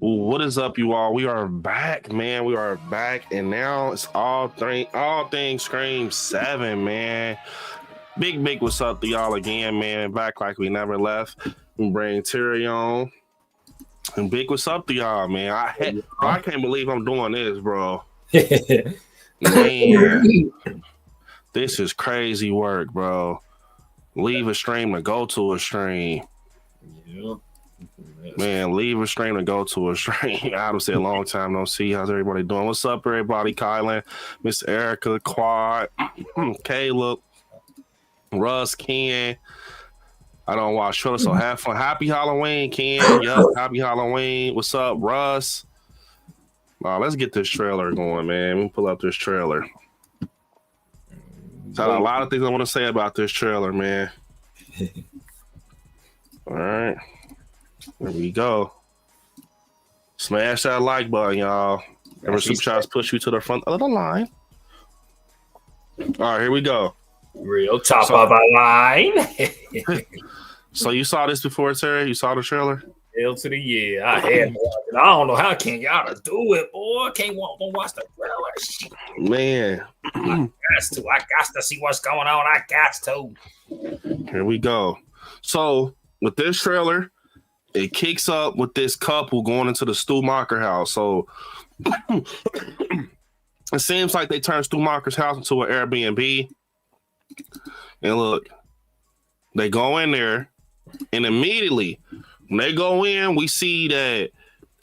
What is up, you all? We are back, man. We are back, and now it's all things Scream 7, man. Big, what's up to y'all again, man? Back like we never left. We bring Terry on. And big, what's up to y'all, man? I can't believe I'm doing this, bro. Man, this is crazy work, bro. Leave a stream to go to a stream. Yeah. Man, leave a stream to go to a stream. I would say a long time no see. How's everybody doing? What's up, everybody? Kylan, Miss Erica, Quad, Caleb, Russ, Ken. I don't watch trailer, so have fun. Happy Halloween, Ken. Yup, happy Halloween. What's up, Russ? Let's get this trailer going, man. Let me pull up this trailer. So a lot of things I want to say about this trailer, man. All right. There we go. Smash that like button, y'all. Ever super chats push you to the front of the line. All right, here we go. Real top of our line. So you saw this before, Terry? You saw the trailer? Hell to the yeah. I had to watch it. I don't know how can y'all do it, boy. I can't watch the trailer. Man. I got to see what's going on. I got to. Here we go. So with this trailer, it kicks up with this couple going into the Stu Macher house. So it seems like they turned Stu Macher's house into an Airbnb. And look, they go in there, and immediately when they go in, we see that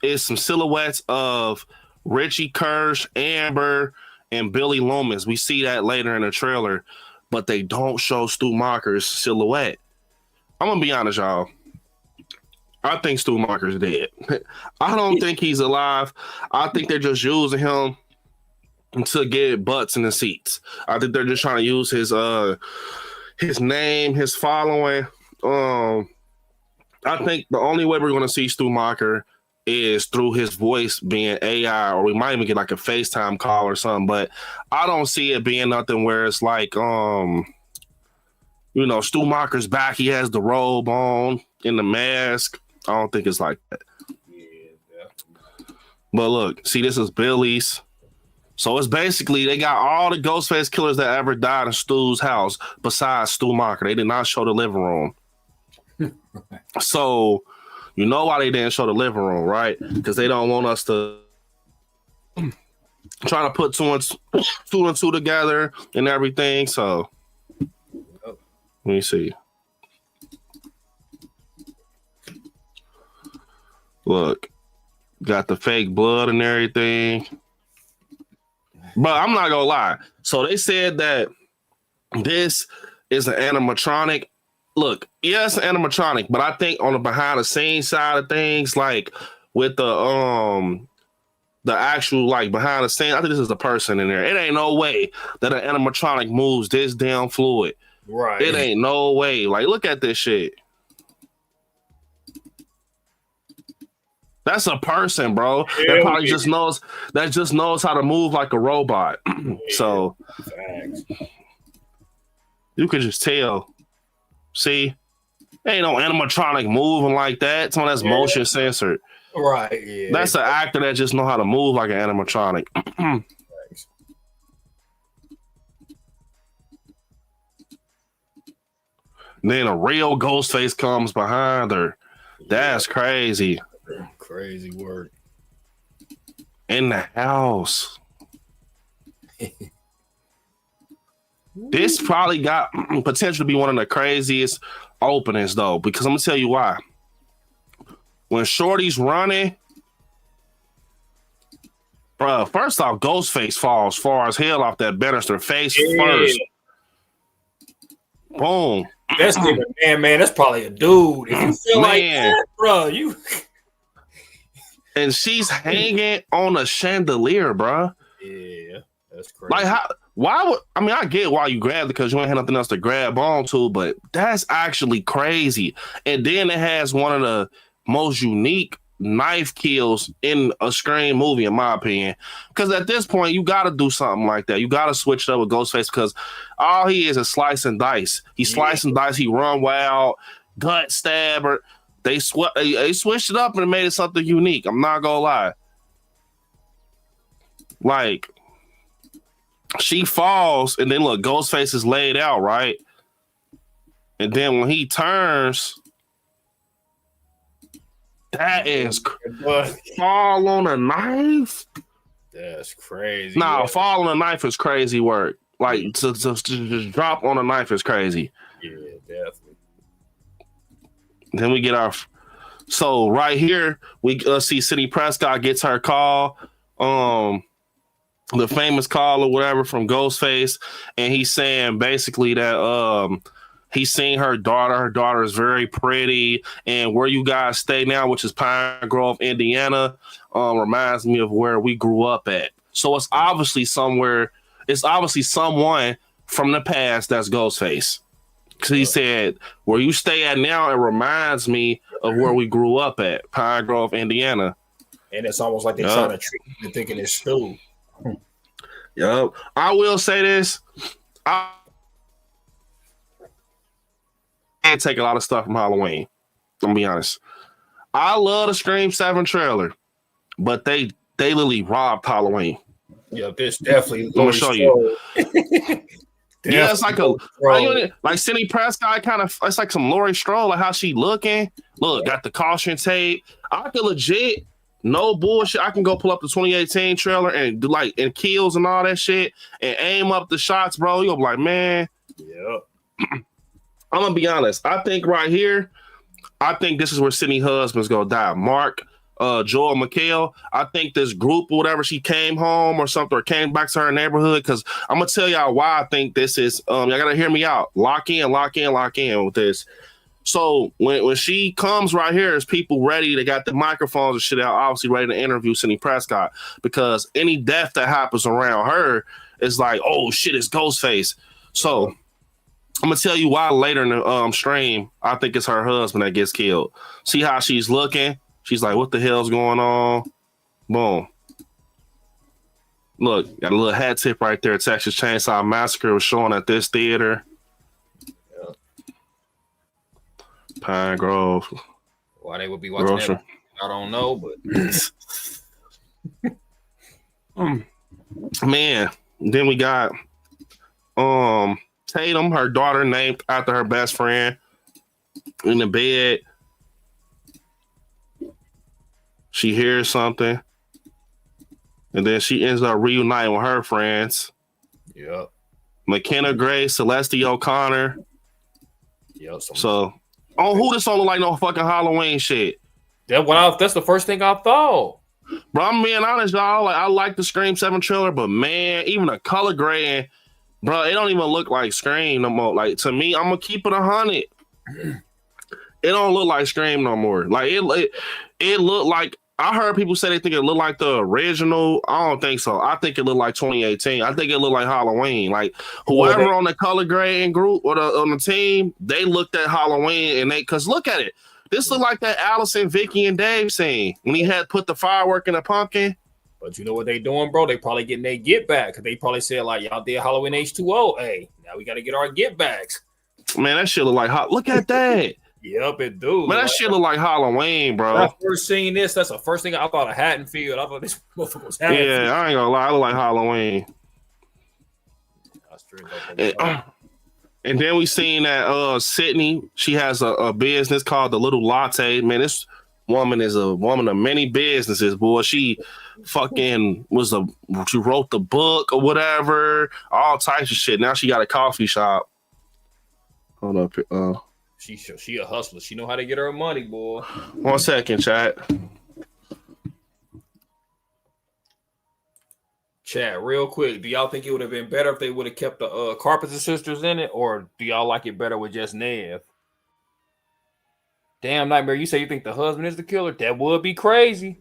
it's some silhouettes of Richie Kirsch, Amber, and Billy Loomis. We see that later in the trailer, but they don't show Stu Macher's silhouette. I'm gonna be honest, y'all. I think Stu Macher's dead. I don't think he's alive. I think they're just using him to get butts in the seats. I think they're just trying to use his name, his following. I think the only way we're going to see Stu Macher is through his voice being AI, or we might even get like a FaceTime call or something. But I don't see it being nothing where it's like, Stu Macher's back. He has the robe on in the mask. I don't think it's like that. Yeah. But look, see, this is Billy's. So it's basically they got all the Ghostface killers that ever died in Stu's house besides Stu Macher. They did not show the living room. So you know why they didn't show the living room, right? Because they don't want us to try to put two and two together and everything. So let me see. Look, got the fake blood and everything. But I'm not gonna lie. So they said that this is an animatronic. Look, yes, an animatronic, but I think on the behind the scenes side of things, like with the actual like behind the scenes, I think this is the person in there. It ain't no way that an animatronic moves this damn fluid. Right. It ain't no way. Like, look at this shit. That's a person, bro. That probably just knows how to move like a robot. So you could just tell. See, ain't no animatronic moving like that. Someone that's motion censored. Right. Yeah. That's an actor that just know how to move like an animatronic. Then a real Ghostface comes behind her. That's crazy. Crazy work. In the house. This probably got potential to be one of the craziest openings, though, because I'm going to tell you why. When Shorty's running, bro, first off, Ghostface falls far as hell off that banister face first. Boom. That's different, man. That's probably a dude. If you feel like that, bro, you... And she's hanging on a chandelier, bro. Yeah, that's crazy. Like, I get why you grabbed it because you ain't had nothing else to grab onto, but that's actually crazy. And then it has one of the most unique knife kills in a Scream movie, in my opinion. Because at this point, you got to do something like that. You got to switch it up with Ghostface because all he is slice and dice. He slice and dice. He run wild, gut stabber. they switched it up and made it something unique. I'm not gonna lie. Like, she falls, and then look, Ghostface is laid out, right? And then when he turns, that is fall on a knife. That's crazy. Nah, Yeah. fall on a knife is crazy work. Like to just drop on a knife is crazy. Yeah, definitely. Then we get our. So right here we see Sidney Prescott gets her call, the famous call or whatever from Ghostface, and he's saying basically that he's seen her daughter. Her daughter is very pretty, and where you guys stay now, which is Pine Grove, Indiana, reminds me of where we grew up at. So it's obviously somewhere. It's obviously someone from the past that's Ghostface. Because he said, where you stay at now, it reminds me of where we grew up at, Pine Grove, Indiana. And it's almost like they're trying to trick you into thinking it's stew. Yep. I will say this. I can't take a lot of stuff from Halloween. I'm gonna be honest. I love the Scream 7 trailer, but they literally robbed Halloween. Yeah, this definitely. I'm gonna show you. Yeah, it's like Sidney Prescott kind of. It's like some Laurie Strode, like how she looking. Look, got the caution tape. I can legit, no bullshit. I can go pull up the 2018 trailer and do like and kills and all that shit and aim up the shots, bro. You'll be like, man. Yeah. I'm gonna be honest. I think right here, I think this is where Sidney husband's gonna die. Mark, Joel McHale. I think this group or whatever, she came home or something or came back to her neighborhood. Because I'm gonna tell y'all why I think this is. Y'all gotta hear me out. Lock in with this. So when she comes right here, there's people ready. They got the microphones and shit out, obviously ready to interview Sidney Prescott, because any death that happens around her is like, oh shit, it's Ghostface. So I'm gonna tell you why later in the stream. I think it's her husband that gets killed. See how she's looking? She's like, what the hell's going on? Boom. Look, got a little hat tip right there. Texas Chainsaw Massacre was showing at this theater. Yeah. Pine Grove. Why they would be watching that, I don't know, but man. Then we got Tatum, her daughter, named after her best friend, in the bed. She hears something, and then she ends up reuniting with her friends. Yep. McKenna Gray, Celeste O'Connor. Yep. So, who this don't look like no fucking Halloween shit? That's the first thing I thought. Bro, I'm being honest, y'all. Like, I like the Scream 7 trailer, but man, even the color grading, bro, it don't even look like Scream no more. Like, to me, I'm gonna keep it 100. It don't look like Scream no more. Like, it looked like, I heard people say they think it looked like the original. I don't think so. I think it looked like 2018. I think it looked like Halloween. Like, whoever on the color grading group or on the team, they looked at Halloween and because look at it. This looked like that Allison, Vicky, and Dave scene when he had put the firework in the pumpkin. But you know what they doing, bro? They probably getting their get back, because they probably said, like, y'all did Halloween H2O. Hey, now we got to get our get backs. Man, that shit look like look at that. Yep, it do. Man, that shit look like Halloween, bro. When I first seen this, that's the first thing I thought of Haddonfield. I thought this motherfucker was Haddonfield. Yeah, I ain't gonna lie. I look like Halloween. And then we seen that Sydney, she has a business called The Little Latte. Man, this woman is a woman of many businesses, boy. She fucking she wrote the book or whatever, all types of shit. Now she got a coffee shop. Hold up. She a hustler. She know how to get her money, boy. 1 second, chat. Chat, real quick. Do y'all think it would have been better if they would have kept the Carpenter sisters in it, or do y'all like it better with just Nev? Damn, Nightmare, you say you think the husband is the killer? That would be crazy.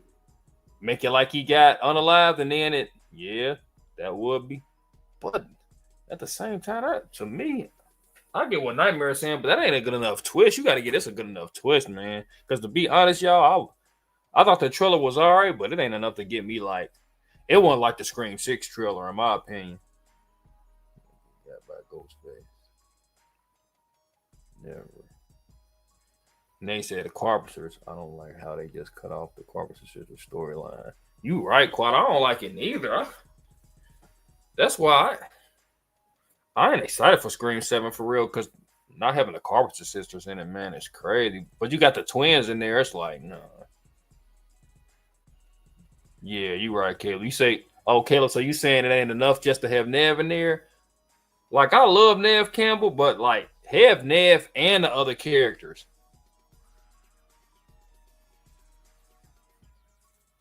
Make it like he got unalived, and then that would be. But at the same time, to me, I get what Nightmare is saying, but that ain't a good enough twist. You got to get this a good enough twist, man. Because to be honest, y'all, I thought the trailer was all right, but it ain't enough to get me like. It wasn't like the Scream 6 trailer, in my opinion. Got by Ghostface. Never. And they said the Carpenters. I don't like how they just cut off the Carpenter sisters storyline. You right, Quad. I don't like it neither. That's why I ain't excited for Scream 7 for real, because not having the Carpenter sisters in it, man, is crazy. But you got the twins in there. It's like, no. Yeah, you right, Caleb. You say, oh, Caleb, so you saying it ain't enough just to have Nev in there? Like, I love Nev Campbell, but like, have Nev and the other characters.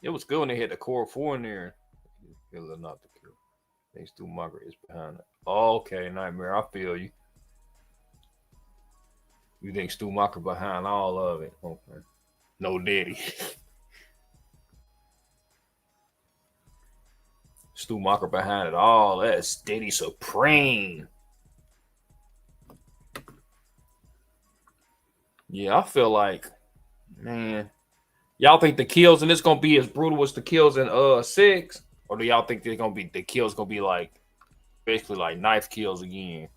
It was good when they had the core 4 in there. Killer, not the kill. Thanks to Margaret is behind it. Okay, Nightmare, I feel you. You think Stu Macher behind all of it? Okay. No daddy. Stu Macher behind it all. That's Diddy Supreme. Yeah, I feel like, man, y'all think the kills in this gonna be as brutal as the kills in 6? Or do y'all think they're gonna be the kills gonna be like basically like knife kills again?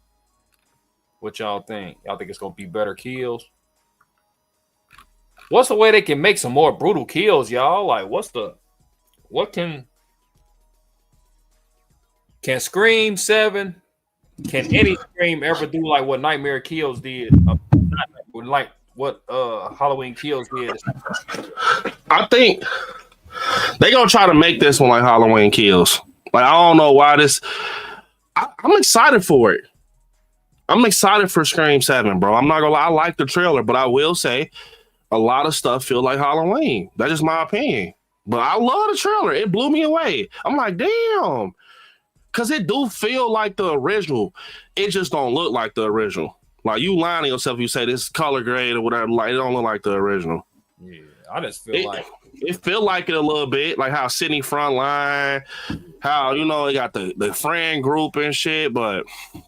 What y'all think? Y'all think it's gonna be better kills? What's the way they can make some more brutal kills, y'all? Like, what can Scream 7? Can any Scream ever do like what Nightmare Kills did? Like what Halloween Kills did? I think they gonna try to make this one like Halloween Kills. Like, I don't know why this. I'm excited for it. I'm excited for Scream 7, bro. I'm not gonna lie. I like the trailer, but I will say a lot of stuff feel like Halloween. That's just my opinion. But I love the trailer. It blew me away. I'm like, damn. Because it do feel like the original. It just don't look like the original. Like, you lying to yourself if you say this color grade or whatever. Like, it don't look like the original. Yeah, I just feel like it feel like it a little bit, like how Sydney Frontline, how, you know, they got the friend group and shit, but yeah,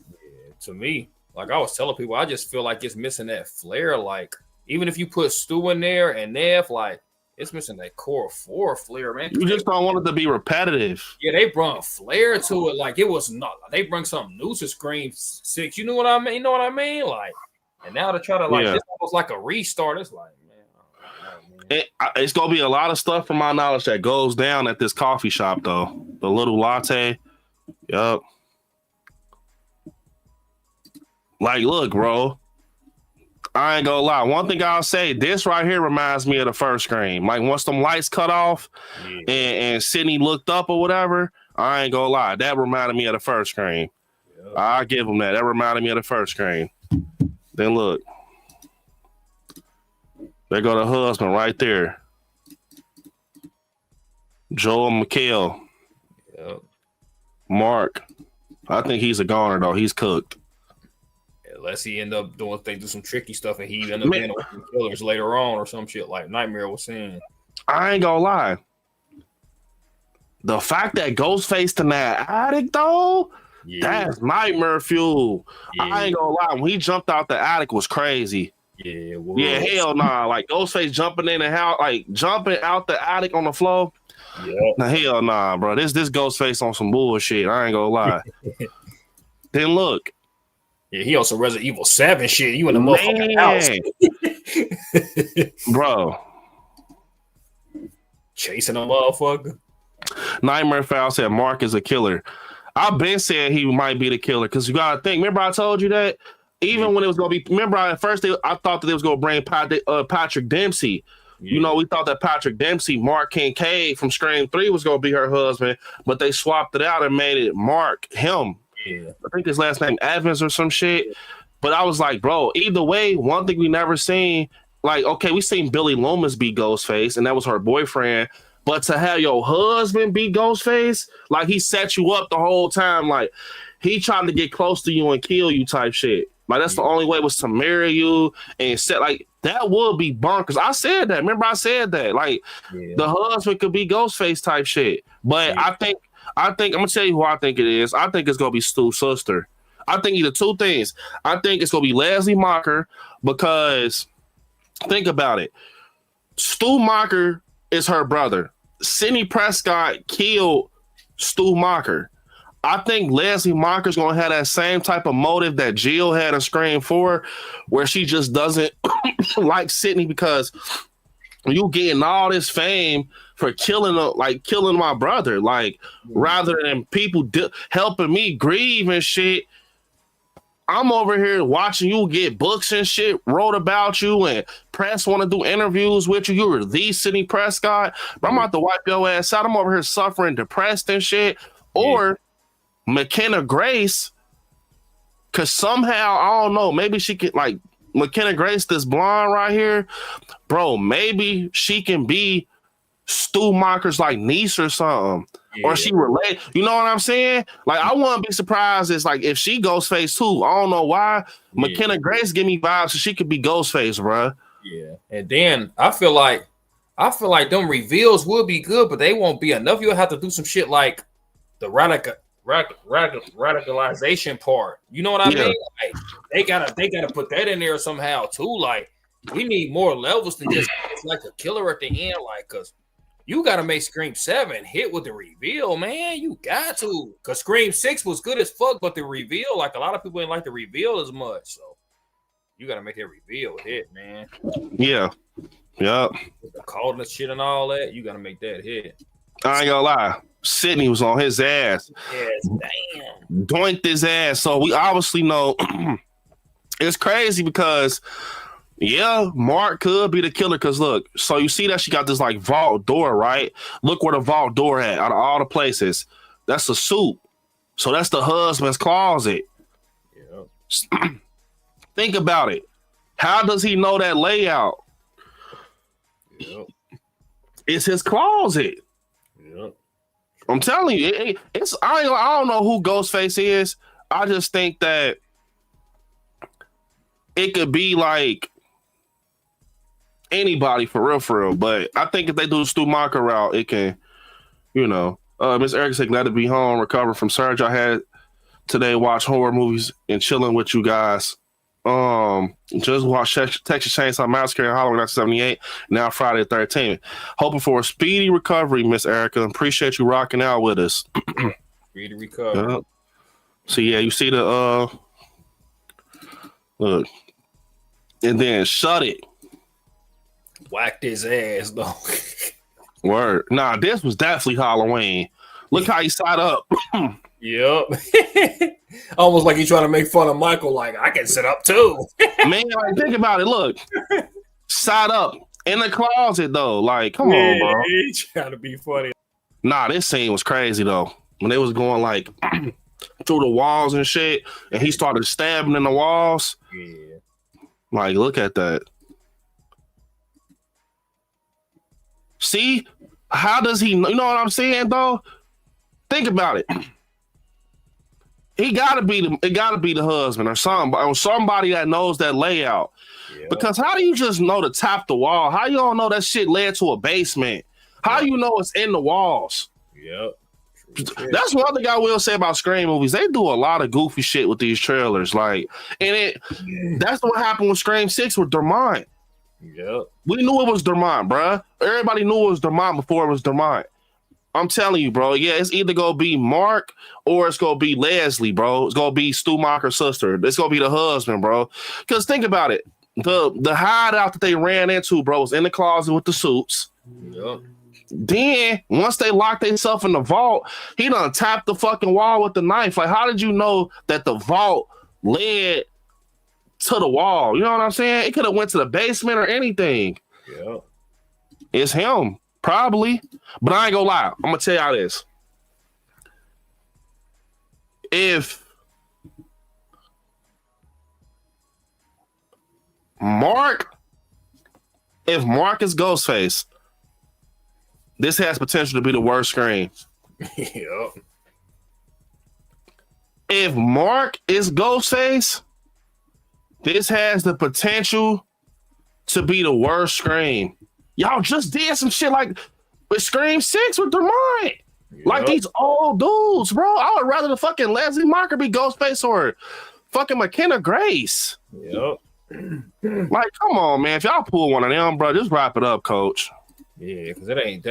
to me, like I was telling people, I just feel like it's missing that flair. Like, even if you put Stu in there and Nev, like, it's missing that core 4 flair, man. You just don't want it to be repetitive. Yeah, they brought flair to it. Like, it was not. They bring something new to Scream 6. You know what I mean? You know what I mean? Like, and now to try to like, it's almost like a restart. It's like, man. It's gonna be a lot of stuff from my knowledge that goes down at this coffee shop, though. The little latte. Yup. Like, look, bro. I ain't gonna lie. One thing I'll say, this right here reminds me of the first Scream. Like, once them lights cut off and Sydney looked up or whatever, I ain't gonna lie. That reminded me of the first Scream. Yep. I'll give them that. That reminded me of the first Scream. Then look. There go the husband right there. Joel McHale. Yep. Mark. I think he's a goner, though. He's cooked. Unless he end up do some tricky stuff and he end up being with the killers later on or some shit like Nightmare was saying. I ain't gonna lie. The fact that Ghostface in that attic, though, that's nightmare fuel. Yeah. I ain't gonna lie. When he jumped out the attic was crazy. Yeah, hell nah. Like, Ghostface jumping in the house, like jumping out the attic on the floor. Yeah. Nah, hell nah, bro. This Ghostface on some bullshit. I ain't gonna lie. Then look. Yeah, he on some Resident Evil 7 shit. You in the motherfucking house. Bro. Chasing a motherfucker. Nightmare Fowl said Mark is a killer. I've been saying he might be the killer because you got to think. Remember I told you that? Even when it was going to be... Remember, at first I thought that they was going to bring Patrick Dempsey. Yeah. You know, we thought that Patrick Dempsey, Mark Kincaid from Scream 3 was going to be her husband, but they swapped it out and made it Mark, him. Yeah. I think his last name Evans or some shit. But I was like, bro, either way, one thing we never seen, like, okay, we seen Billy Loomis be Ghostface, and that was her boyfriend. But to have your husband be Ghostface, like, he set you up the whole time, like, he trying to get close to you and kill you type shit. Like, that's the only way was to marry you and set, like, that would be bonkers. I said that. Remember I said that. Like, the husband could be Ghostface type shit. But I think I'm gonna tell you who I think it is. I think it's gonna be Stu's sister. I think either two things. I think it's gonna be Leslie Macher because think about it. Stu Macher is her brother. Sidney Prescott killed Stu Macher. I think Leslie Marker's gonna have that same type of motive that Jill had in Scream 4, where she just doesn't like Sydney because you getting all this fame for killing my brother, like rather than people helping me grieve and shit. I'm over here watching you get books and shit wrote about you, and press want to do interviews with you. You were the Sidney Prescott, but I'm about to wipe your ass out. I'm over here suffering, depressed and shit. Or McKenna Grace, because somehow, I don't know, maybe she can, like, McKenna Grace, this blonde right here, bro, maybe she can be Stu Macher's like niece or something. Or she relate, you know what I'm saying? Like, I wouldn't be surprised if she Ghostface too. I don't know why. McKenna Grace give me vibes so she could be Ghostface, bro. Yeah, and then I feel like them reveals will be good, but they won't be enough. You'll have to do some shit like the radicalization part. You know what I mean? Like, they gotta put that in there somehow too. Like, we need more levels than just it's like a killer at the end, like, cause you got to make Scream 7 hit with the reveal, man. You got to. Because Scream 6 was good as fuck, but the reveal, like, a lot of people didn't like the reveal as much. So you got to make that reveal hit, man. Yeah. Yeah. With the calling shit and all that, you got to make that hit. I ain't gonna lie. Sydney was on his ass. Yes, damn. Doinked his ass. So we obviously know it's crazy because Mark could be the killer. Because look, so you see that she got this like vault door, right? Look where the vault door at out of all the places. That's a suit. So that's the husband's closet. Yeah. Think about it. How does he know that layout? Yep. It's his closet. Yep. I'm telling you, it's I don't know who Ghostface is. I just think that it could be like anybody for real. But I think if they do the Stu Macher route, it can, Miss Erica said, glad to be home, recover from surgery. I had today, watch horror movies and chilling with you guys. Just watched Texas Chainsaw Massacre in Halloween 1978. Now Friday the 13th. Hoping for a speedy recovery, Miss Erica. Appreciate you rocking out with us. Speedy recovery. So yeah, you see the look, and then shut it. Whacked his ass though. Word. Nah, this was definitely Halloween. Look how he sat up. Yep. Almost like he's trying to make fun of Michael, like, I can sit up too. Man, like, think about it. Look. Sat up in the closet though. Like, come on, bro. He's trying to be funny. Nah, this scene was crazy though. When they was going like through the walls and shit, and he started stabbing in the walls. Yeah. Like, look at that. See, how does he know? You know what I'm saying, though? Think about it. It gotta be the husband or somebody that knows that layout. Yep. Because how do you just know to tap the wall? How you don't know that shit led to a basement? How you know it's in the walls? Yep. That's one thing I will say about Scream movies. They do a lot of goofy shit with these trailers. Like, that's what happened with Scream 6 with Dermont. Yep. We knew it was Dermont, bruh. Everybody knew it was Dermont before it was Dermont. I'm telling you, bro. Yeah, it's either gonna be Mark or it's gonna be Leslie, bro. It's gonna be Stu Macher's sister. It's gonna be the husband, bro. Because think about it. The hideout that they ran into, bro, was in the closet with the suits. Yep. Then once they locked themselves in the vault, he done tapped the fucking wall with the knife. Like, how did you know that the vault led to the wall? You know what I'm saying? It could have went to the basement or anything. Yeah, it's him, probably. But I ain't gonna lie. I'm gonna tell y'all this. If Mark is Ghostface, this has potential to be the worst Scream. Yep. If Mark is Ghostface, this has the potential to be the worst Scream. Y'all just did some shit like with Scream 6 with Dermont. Yep. Like these old dudes, bro. I would rather the fucking Leslie Marker be Ghostface or fucking McKenna Grace. Yep. Like, come on, man. If y'all pull one of them, bro, just wrap it up, coach. Yeah, because that ain't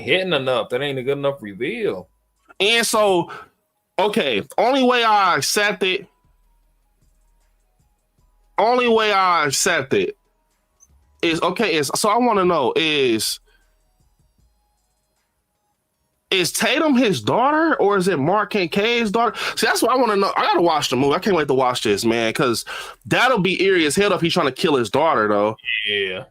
hitting enough. That ain't a good enough reveal. And so, okay, only way I accept it is okay. So I want to know is Tatum his daughter or is it Mark Kincaid's daughter? See, that's what I want to know. I gotta watch the movie. I can't wait to watch this, man, because that'll be eerie as hell if he's trying to kill his daughter, though. Yeah.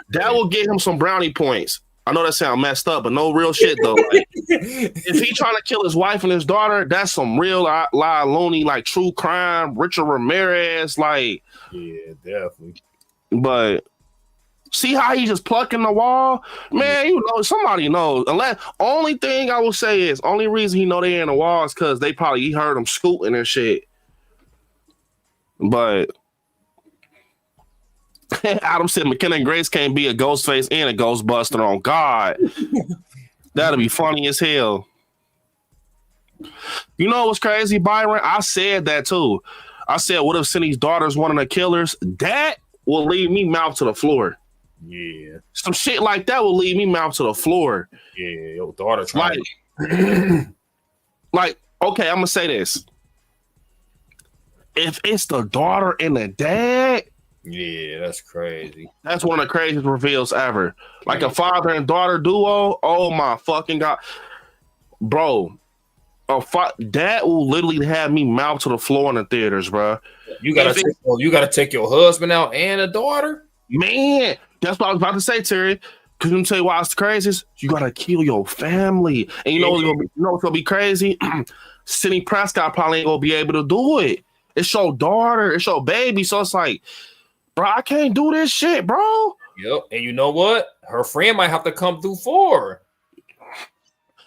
That will get him some brownie points. I know that sounds messed up, but no real shit though. Like, if he trying to kill his wife and his daughter, that's some real loony, like true crime, Richard Ramirez, like. Yeah, definitely. But see how he just plucking the wall, man. You know, somebody knows. Unless only thing I will say is only reason he know they in the wall is because he heard him scooting and shit. But Adam said McKenna and Grace can't be a Ghostface and a Ghostbuster on God. That'll be funny as hell. You know what's crazy, Byron? I said that too. I said, what if Cindy's daughter's one of the killers? That will leave me mouth to the floor. Yeah. Some shit like that will leave me mouth to the floor. Yeah, your daughter trying like, okay, I'm gonna say this. If it's the daughter and the dad, yeah, that's crazy. That's one of the craziest reveals ever. Like a father and daughter duo. Oh my fucking God. Bro, that will literally have me mouth to the floor in the theaters, bro. You gotta take your husband out and a daughter? Man, that's what I was about to say, Terry. Because let me tell you why it's the craziest. You gotta kill your family. And you know what's gonna be crazy? Sidney Prescott probably ain't gonna be able to do it. It's your daughter, it's your baby. So it's like, bro, I can't do this shit, bro. Yep. And you know what? Her friend might have to come through for her.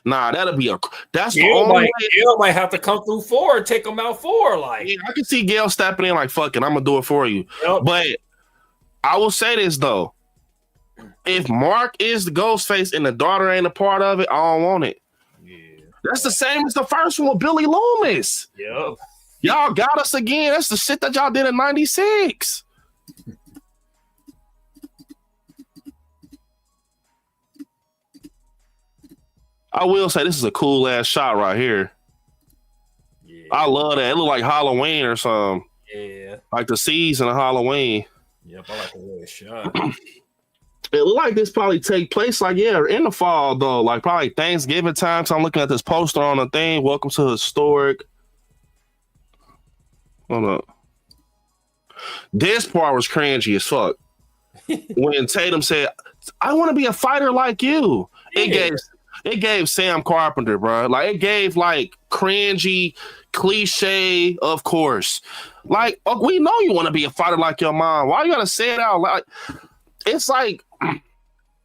Nah, that's the only way. Gail might have to come through for her, take them out for her. Like, yeah, I can see Gail stepping in like, fuck it, I'm gonna do it for you. Yep. But I will say this though. If Mark is the Ghostface and the daughter ain't a part of it, I don't want it. Yeah. That's the same as the first one with Billy Loomis. Yep. Y'all got us again. That's the shit that y'all did in 96. I will say this is a cool ass shot right here. Yeah. I love that. It look like Halloween or something. Yeah. Like the season of Halloween. Yep, I like the way it's shot. It look like this probably take place like, yeah, in the fall though. Like probably Thanksgiving time. So I'm looking at this poster on the thing. Welcome to Historic. Hold up. This part was cringy as fuck. When Tatum said, I want to be a fighter like you. Yeah. It gave Sam Carpenter, bro. Like, it gave, like, cringy, cliche, of course. Like, we know you want to be a fighter like your mom. Why you got to say it out loud? It's like,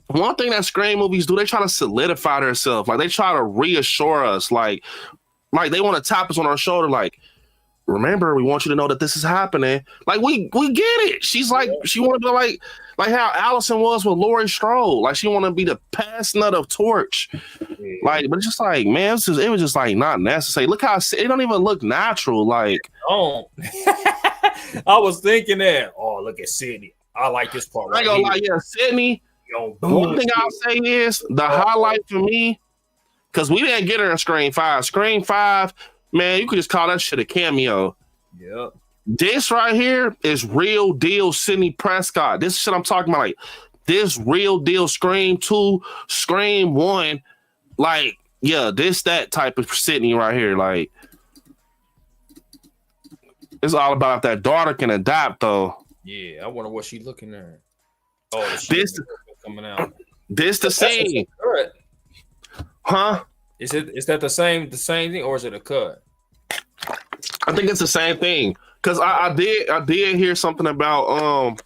one thing that Scream movies do, they try to solidify themselves. Like, they try to reassure us. Like they want to tap us on our shoulder, like, remember, we want you to know that this is happening. Like, we get it. She's like, she want to be like how Allison was with Laurie Strode. Like, she want to be the pass nut of torch. Yeah. Like, but it's just like, man, it was just like not necessary. Look how it don't even look natural. Like, oh, I was thinking that. Oh, look at Sydney. I like this part. I go like, yeah, Sydney. One thing I'll say is the highlight for me, because we didn't get her in Scream 5. Scream 5, man, you could just call that shit a cameo. Yep. This right here is real deal Sidney Prescott. This shit I'm talking about, like, this real deal Scream 2, Scream 1, like, yeah, that type of Sidney right here. Like, it's all about if that daughter can adapt, though. Yeah, I wonder what she's looking at. Oh, this coming out. This the same. Huh? Is that the same thing, or is it a cut? I think it's the same thing. Cause I did hear something about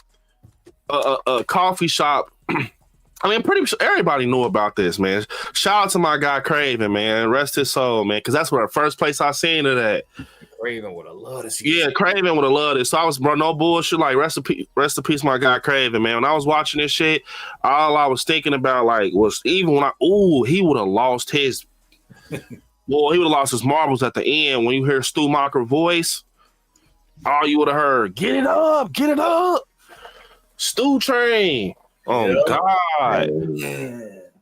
a coffee shop. I mean, pretty sure everybody knew about this, man. Shout out to my guy Craven, man. Rest his soul, man. Cause that's where the first place I seen it at. Craven would have loved this. Yeah, Craven would have loved it. So I was, bro, no bullshit. Like, rest in peace, my guy Craven, man. When I was watching this shit, all I was thinking about, like, was even when he would have lost his, well, he would have lost his marbles at the end when you hear Stu Macher's voice. All you would have heard, get it up, Stu Train. Oh, yeah. God. Yeah.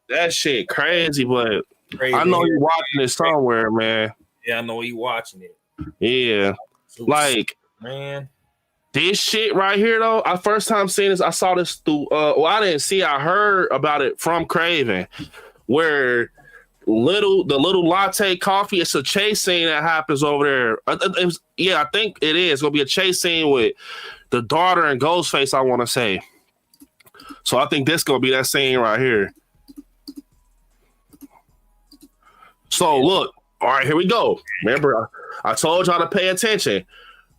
That shit crazy, but I know you're watching it somewhere, man. Yeah, I know you watching it. Yeah, like man, this shit right here though. I first time seeing this, I saw this through. Well, I didn't see. I heard about it from Craven, where the little latte coffee. It's a chase scene that happens over there. I think it is gonna be a chase scene with the daughter and Ghostface. I want to say. So I think this gonna be that scene right here. So look, all right, here we go. Remember, I told y'all to pay attention.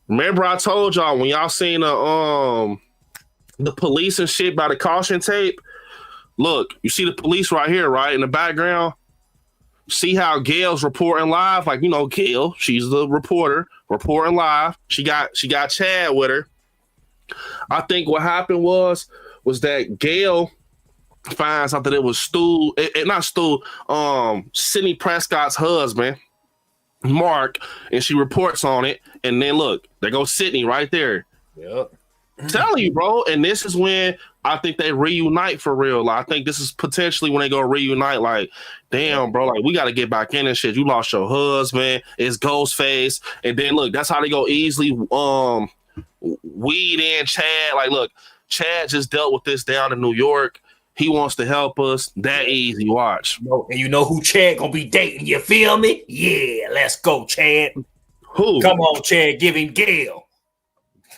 Remember, I told y'all when y'all seen the police and shit by the caution tape. Look, you see the police right here, right in the background. See how Gail's reporting live, like Gail. She's the reporter reporting live. She got Chad with her. I think what happened was that Gail finds out that it was Sidney Prescott's husband, Mark, and she reports on it. And then look, there goes Sidney right there. Yep. I'm telling you, bro. And this is when I think they reunite for real. Like, I think this is potentially when they go reunite. Like, damn, bro. Like, we got to get back in and shit. You lost your husband. It's Ghostface. And then look, that's how they go easily. Weed in Chad. Like, look, Chad just dealt with this down in New York. He wants to help us. That easy. Watch. And you know who Chad gonna be dating? You feel me? Yeah, let's go, Chad. Who? Come on, Chad. Give him Gail.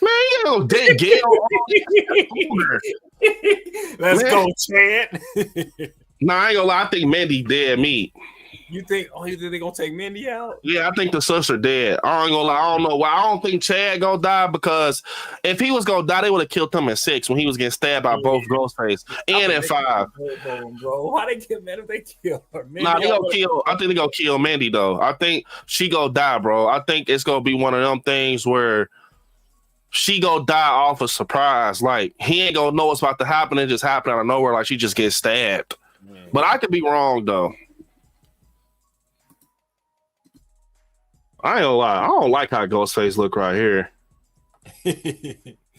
Man, you don't date Gail. Let's go, Chad. Nah, I ain't gonna lie. I think Mindy dead meat. You think they gonna take Mindy out? Yeah, I think the sister dead. I ain't gonna lie. I don't know why. I don't think Chad gonna die, because if he was gonna die, they would have killed him at 6 when he was getting stabbed by both Ghostface, and at 5. Bro, why they get mad if they kill her? Nah, they gonna kill. I think they gonna kill Mindy though. I think she gonna die, bro. I think it's gonna be one of them things where she gonna die off a surprise. Like, he ain't gonna know what's about to happen and just happen out of nowhere. Like, she just gets stabbed. But I could be wrong though. I ain't gonna lie. I don't like how Ghostface look right here.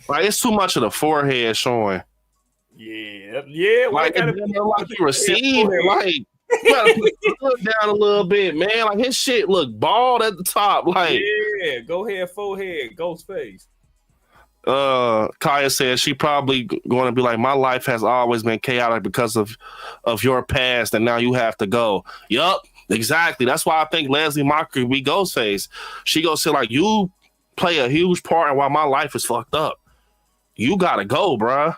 Like, it's too much of the forehead showing. Yeah. Like, it doesn't look like he received it. Like, you gotta put the look down a little bit, man. Like, his shit look bald at the top. Like, yeah, go ahead, forehead, Ghostface. Kaya says she probably going to be like, my life has always been chaotic because of your past, and now you have to go. Yup. Exactly. That's why I think Leslie Mocker be Ghostface. She gonna say, like, you play a huge part in why my life is fucked up. You gotta go, bruh.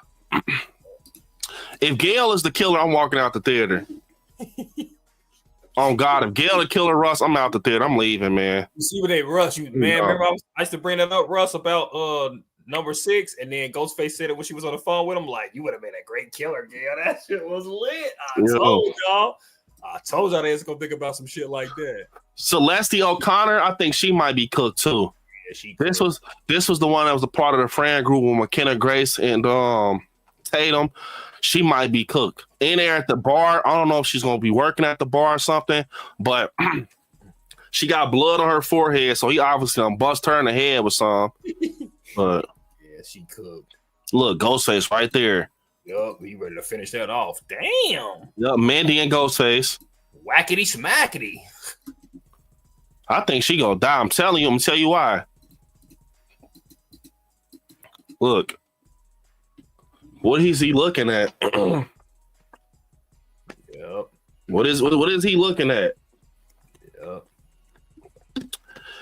If Gail is the killer, I'm walking out the theater. Oh God, if Gail the killer, Russ, I'm out the theater. I'm leaving, man. You see what they Russ, man. Remember I used to bring that up, Russ, about number 6, and then Ghostface said it when she was on the phone with him. Like, you would have been a great killer, Gail. That shit was lit. I told y'all they was gonna think about some shit like that. Celeste O'Connor, I think she might be cooked too. Yeah, this was the one that was a part of the friend group with McKenna Grace and Tatum. She might be cooked. In there at the bar. I don't know if she's gonna be working at the bar or something, but she got blood on her forehead, so he obviously gonna bust her in the head with some. But yeah, she cooked. Look, Ghostface right there. Yup, you ready to finish that off? Damn. Yup, Mandy and Ghostface. Whackity smackity. I think she gonna die. I'm telling you. I'm gonna tell you why. Look, what is he looking at? Yep. What is he looking at? Yep.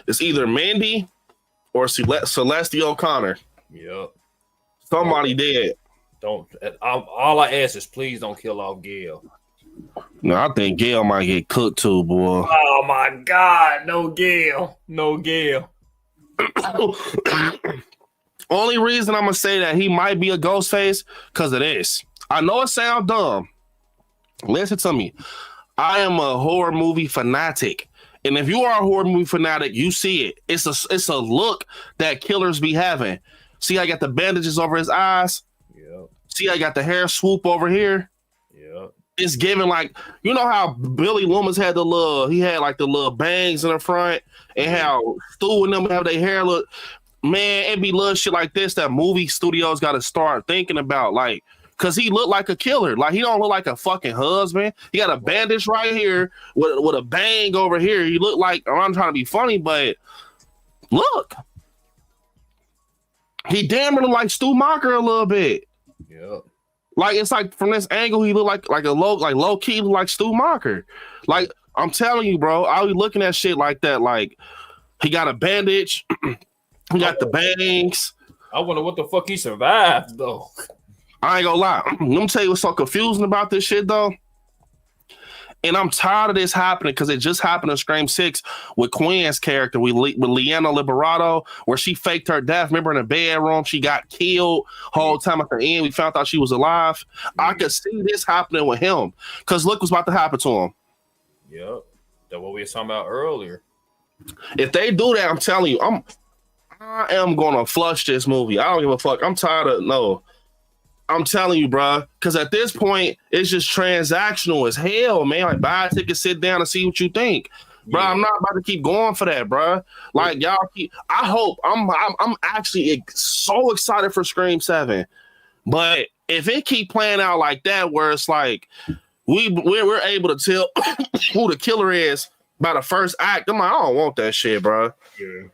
It's either Mandy or Celeste O'Connor. Yep. Somebody dead. Don't. All I ask is please don't kill off Gail. No, I think Gail might get cooked too, boy. Oh my God, no Gail, no Gail. Only reason I'm gonna say that he might be a Ghostface because of this. I know it sounds dumb. Listen to me. I am a horror movie fanatic. And if you are a horror movie fanatic, you see it. It's a look that killers be having. See, I got the bandages over his eyes. Yep. See, I got the hair swoop over here. Yep. It's giving like, you know how Billy Loomis had the little bangs in the front, and how Stu and them have their hair look. Man, it be little shit like this that movie studios got to start thinking about. Like, Cause he looked like a killer. Like he don't look like a fucking husband. He got a bandage right here with a bang over here. He looked like, I'm trying to be funny, but look. He damn near like Stu Macher a little bit. Yeah. Like it's like from this angle, he look like low key like Stu Macher. Like I'm telling you, bro, I'll be looking at shit like that. Like he got a bandage, he got the bangs. I wonder what the fuck he survived though. I ain't gonna lie. Let me tell you what's so confusing about this shit though. And I'm tired of this happening because it just happened in Scream 6 with Quinn's character with Leanna Liberato, where she faked her death. Remember in the bedroom, she got killed whole time at the end. We found out she was alive. I could see this happening with him because look what's about to happen to him. Yep. That's what we were talking about earlier. If they do that, I'm telling you, I am gonna flush this movie. I don't give a fuck. I'm tired of no. I'm telling you, bro, because at this point, it's just transactional as hell, man. Like, buy a ticket, sit down, and see what you think, bro. I'm not about to keep going for that, bro. Like, y'all keep. I hope I'm actually so excited for Scream 7, but if it keep playing out like that, where it's like we're able to tell who the killer is by the first act, I'm like, I don't want that shit, bro. Yeah.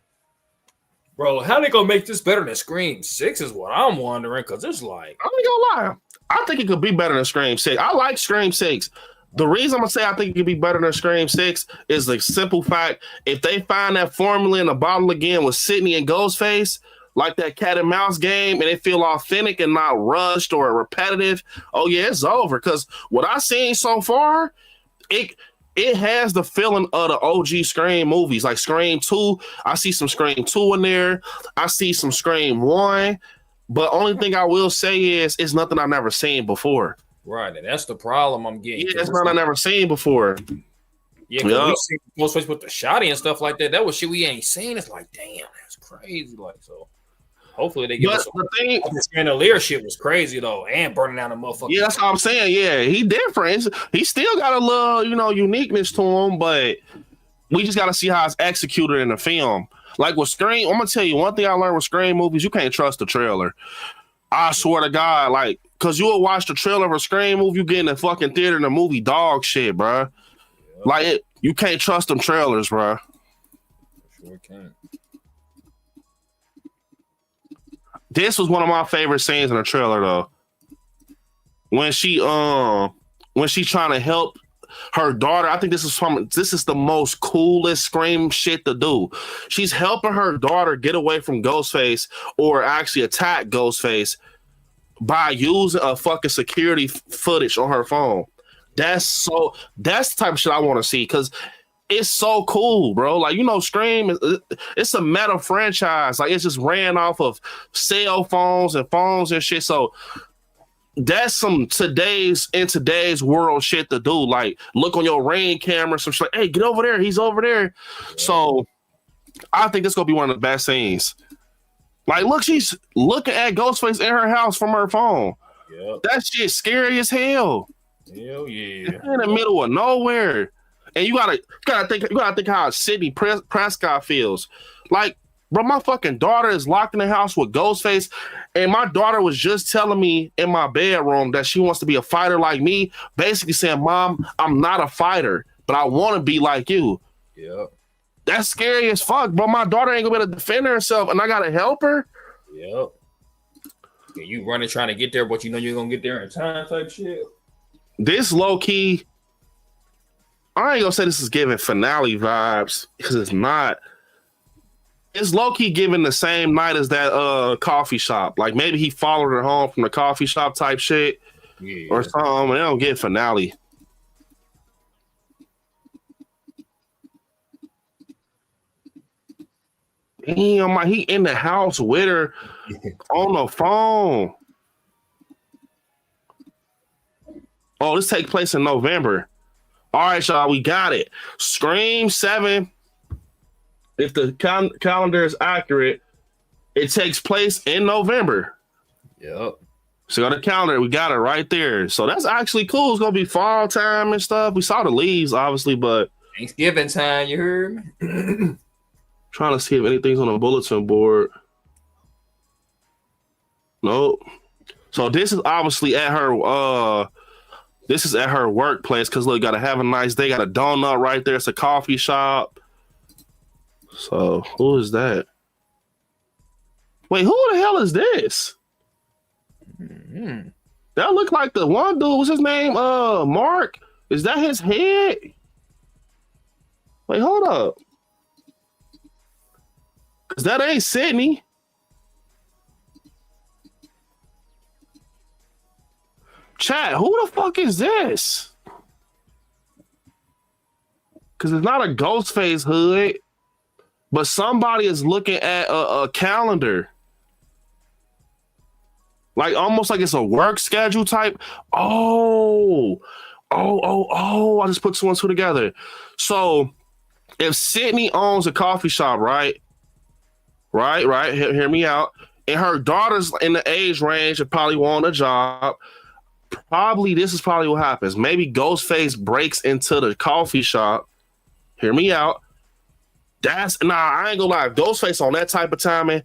Bro, how they gonna make this better than Scream 6 is what I'm wondering, because it's like... I ain't gonna lie. I think it could be better than Scream 6. I like Scream 6. The reason I'm gonna say I think it could be better than Scream 6 is the simple fact, if they find that formula in the bottle again with Sydney and Ghostface, like that cat and mouse game, and it feel authentic and not rushed or repetitive, oh yeah, it's over. Because what I've seen so far, it has the feeling of the OG Scream movies, like Scream 2. I see some Scream 2 in there. I see some Scream 1. But only thing I will say is it's nothing I've never seen before. Right, and that's the problem I'm getting. Yeah, it's nothing I've never seen before. Yeah, because we see Ghostface with the shotty and stuff like that. That was shit we ain't seen. It's like, damn, that's crazy. Like, so hopefully they give us the thing. The Chandelier shit was crazy though, and burning down the motherfucker. Yeah, that's what I'm saying. Yeah, he different. He still got a little, uniqueness to him, but we just got to see how it's executed in the film. Like with Scream, I'm gonna tell you one thing I learned with Scream movies: you can't trust the trailer. I swear to God, like, cause you will watch the trailer of a Scream movie, you get in the fucking theater and the movie dog shit, bro. Yep. Like you can't trust them trailers, bro. Sure can't. This was one of my favorite scenes in the trailer, though. When she's trying to help her daughter. I think this is the most coolest Scream shit to do. She's helping her daughter get away from Ghostface, or actually attack Ghostface, by using a fucking security footage on her phone. That's the type of shit I want to see, because it's so cool, bro. Like, Scream, it's a meta franchise. Like, it's just ran off of cell phones and shit. So that's some today's world shit to do. Like, look on your Ring camera, some shit like, hey, get over there. He's over there. Yeah. So I think this is going to be one of the best scenes. Like, look, she's looking at Ghostface in her house from her phone. Yep. That shit's scary as hell. Hell yeah. It's in the middle of nowhere. And you gotta think how Sidney Prescott feels. Like, bro, my fucking daughter is locked in the house with Ghostface, and my daughter was just telling me in my bedroom that she wants to be a fighter like me, basically saying, Mom, I'm not a fighter, but I want to be like you. Yep. That's scary as fuck, bro. My daughter ain't gonna be able to defend herself, and I gotta help her. Yep. Yeah, you running trying to get there, but you know you're gonna get there in time type shit. This low key, I ain't gonna say this is giving finale vibes, because it's not. It's low key giving the same night as that coffee shop. Like, maybe he followed her home from the coffee shop type shit, or something. They don't get finale. Damn, he in the house with her on the phone. Oh, this takes place in November. All right, y'all, we got it. Scream 7, if the calendar is accurate, it takes place in November. Yep. So on the calendar, we got it right there. So that's actually cool. It's going to be fall time and stuff. We saw the leaves, obviously, but... Thanksgiving time, you heard me? Trying to see if anything's on the bulletin board. Nope. So this is obviously at her this is at her workplace because look, gotta have a nice day, got a donut right there. It's a coffee shop. So who is that? Wait, who the hell is this? Mm-hmm. That looked like the one dude. What's his name? Mark. Is that his head? Wait, hold up. Cause that ain't Sydney. Chat, who the fuck is this? Cause it's not a Ghostface hood, but somebody is looking at a calendar. Like almost like it's a work schedule type. Oh, I just put two and two together. So if Sydney owns a coffee shop, right? Hear me out. And her daughter's in the age range and probably want a job. Probably this is probably what happens. Maybe Ghostface breaks into the coffee shop. Hear me out. I ain't gonna lie. Ghostface on that type of timing,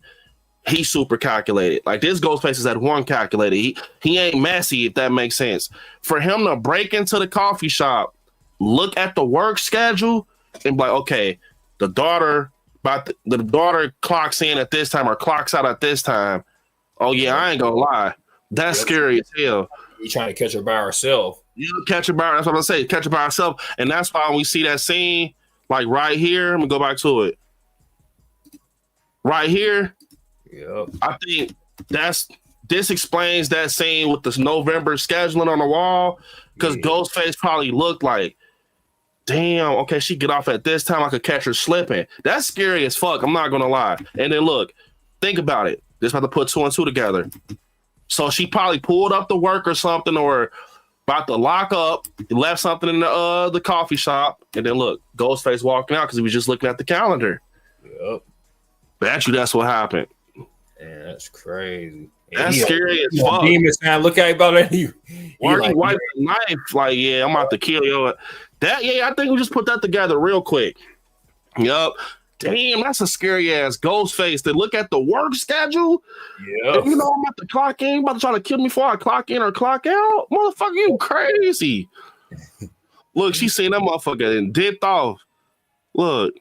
he's super calculated. Like this Ghostface is at one calculated. He ain't messy, if that makes sense. For him to break into the coffee shop, look at the work schedule, and be like, okay, the daughter clocks in at this time or clocks out at this time. Oh yeah, I ain't gonna lie. That's scary as hell. You trying to catch her by herself. You catch her by, that's what I say, catch her by herself. And that's why when we see that scene, like right here, let me go back to it. Right here, yep. I think this explains that scene with this November scheduling on the wall. Because Ghostface probably looked like, damn, okay, she get off at this time, I could catch her slipping. That's scary as fuck, I'm not gonna lie. And then look, think about it. Just about to put two and two together. So she probably pulled up to work or something, or about to lock up, left something in the coffee shop, and then look, Ghostface walking out because he was just looking at the calendar. Yep. Bet you that's what happened. Man, that's crazy. That's scary as fuck. Demon sound, look at about you. Why you wipe the knife? Like, yeah, I'm about to kill you. I think we just put that together real quick. Yup. Damn, that's a scary ass Ghostface. To look at the work schedule. Yeah. You know, I'm about to clock in, about to try to kill me before I clock in or clock out. Motherfucker, you crazy. Look, she seen that motherfucker and dipped off. Look.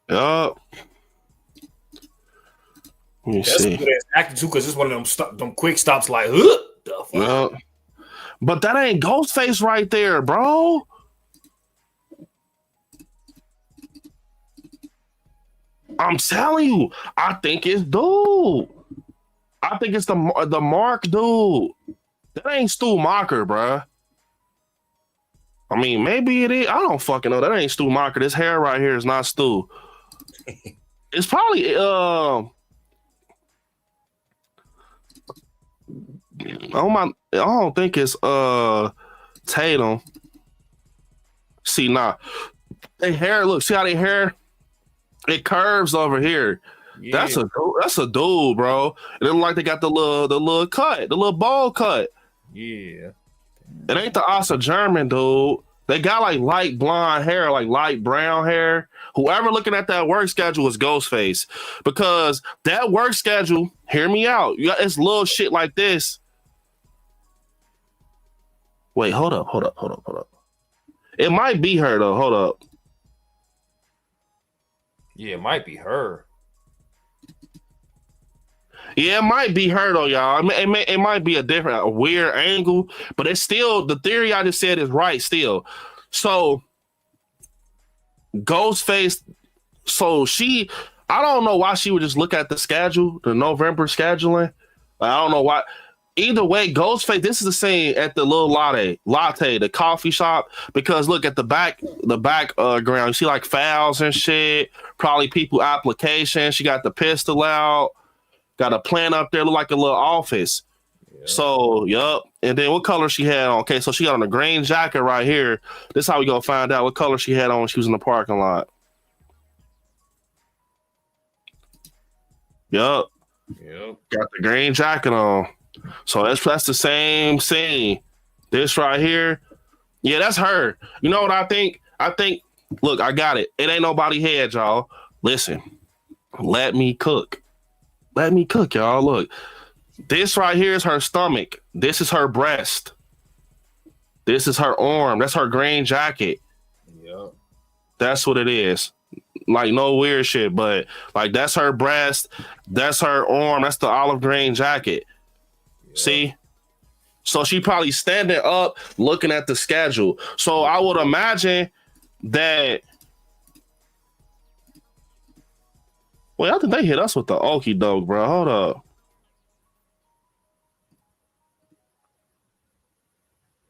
Yup. Let me see. That's good as acting too, because it's one of them quick stops like, the fuck? Yep. But that ain't Ghostface right there, bro. I'm telling you, I think it's dude. I think it's the Mark dude. That ain't Stu Macher, bro. I mean, maybe it is. I don't fucking know. That ain't Stu Macher. This hair right here is not Stu. It's probably I don't think it's Tatum. See, nah. They hair, look, see how they hair? It curves over here. Yeah. That's a dude, bro. It look like they got the little cut, the little bowl cut. Yeah. It ain't the Asa German dude. They got like light blonde hair, like light brown hair. Whoever looking at that work schedule is Ghostface. Because that work schedule, hear me out. You got this little shit like this. Wait, hold up. It might be her though. Hold up. Yeah, it might be her. Yeah, it might be her though, y'all. It might be a weird angle, but it's still, the theory I just said is right still. So Ghostface, I don't know why she would just look at the schedule, the November scheduling. I don't know why. Either way, Ghostface, this is the same at the little latte, the coffee shop, because look at the back ground, you see like files and shit, probably people applications. She got the pistol out, got a plant up there, look like a little office. Yeah. So, yup. And then what color she had on? Okay, so she got on a green jacket right here. This is how we gonna find out what color she had on when she was in the parking lot. Yup. Got the green jacket on. So that's the same scene. This right here. Yeah, that's her. You know what I think? Look, I got it. It ain't nobody head, y'all. Listen. Let me cook. Let me cook, y'all. Look, this right here is her stomach. This is her breast. This is her arm. That's her green jacket. Yep. That's what it is. Like, no weird shit, but like that's her breast. That's her arm. That's the olive green jacket. Yep. See? So she probably standing up looking at the schedule. So I would imagine that. Well, I think they hit us with the okie doke, bro. Hold up.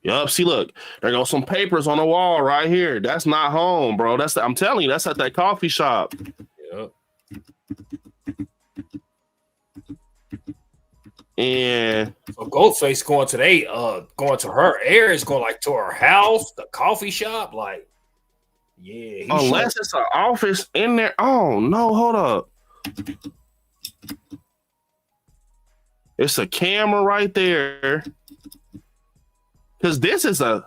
Yup. See, look, there go some papers on the wall right here. That's not home, bro. I'm telling you, that's at that coffee shop. Yep. And so Ghostface going to her areas, going like to her house, the coffee shop, like, yeah. Unless it's an office in there. Oh no, hold up. It's a camera right there. Because this is that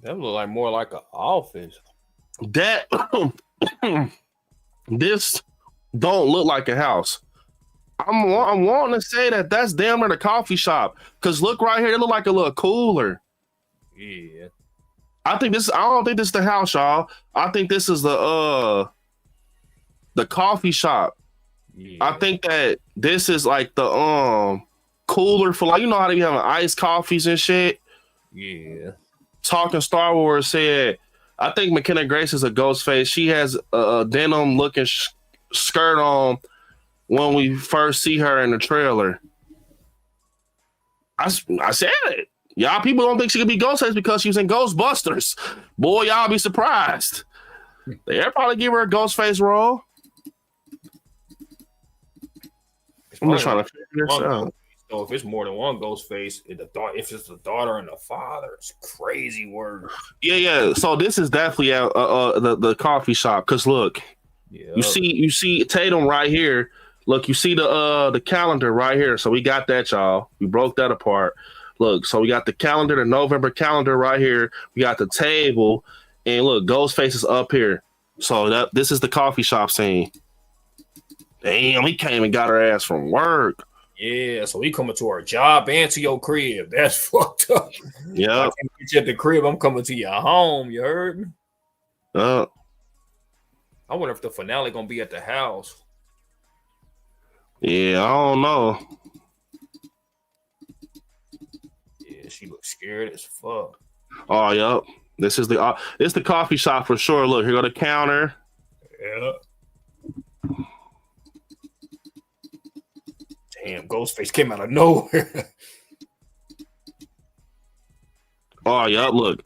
look like more like an office. That this don't look like a house. I'm wanting to say that that's damn near the coffee shop. Because look right here, it look like a little cooler. Yeah. I don't think this is the house, y'all. I think this is the coffee shop. Yeah. I think that this is like the cooler for, like, you know how they be having iced coffees and shit. Yeah. Talking Star Wars said, I think McKenna Grace is a Ghostface. She has a denim looking skirt on when we first see her in the trailer. I said it. Y'all people don't think she could be Ghostface because she was in Ghostbusters. Boy, y'all be surprised. They'll probably give her a Ghostface role. I'm just trying to figure this out. So if it's more than one Ghostface, if it's the daughter and the father, it's crazy word. Yeah. So this is definitely the coffee shop. Cause look, yeah. you see Tatum right here. Look, you see the calendar right here. So we got that, y'all. We broke that apart. Look, so we got the calendar, the November calendar right here. We got the table, and look, Ghostface is up here. So this is the coffee shop scene. Damn, he came and got her ass from work. Yeah, so he coming to our job and to your crib. That's fucked up. Yeah. I can't get you at the crib. I'm coming to your home. You heard me? I wonder if the finale gonna be at the house. Yeah, I don't know. Yeah, she looks scared as fuck. Oh, yep. This is the coffee shop for sure. Look, here go the counter. Yeah. Damn, Ghostface came out of nowhere. Oh, yep. Look,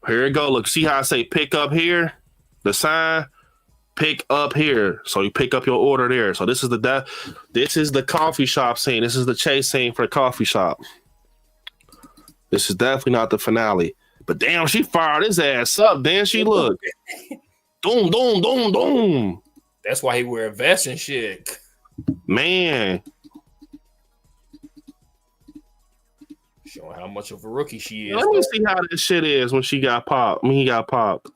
here it go. Look, see how I say pick up here? The sign, pick up here. So you pick up your order there. So this is the coffee shop scene. This is the chase scene for the coffee shop. This is definitely not the finale. But damn, she fired his ass up. Then she look. Doom, doom, doom, doom. That's why he wear a vest and shit. Man. Showing how much of a rookie she is. Let me see how this shit is when she got popped. He got popped.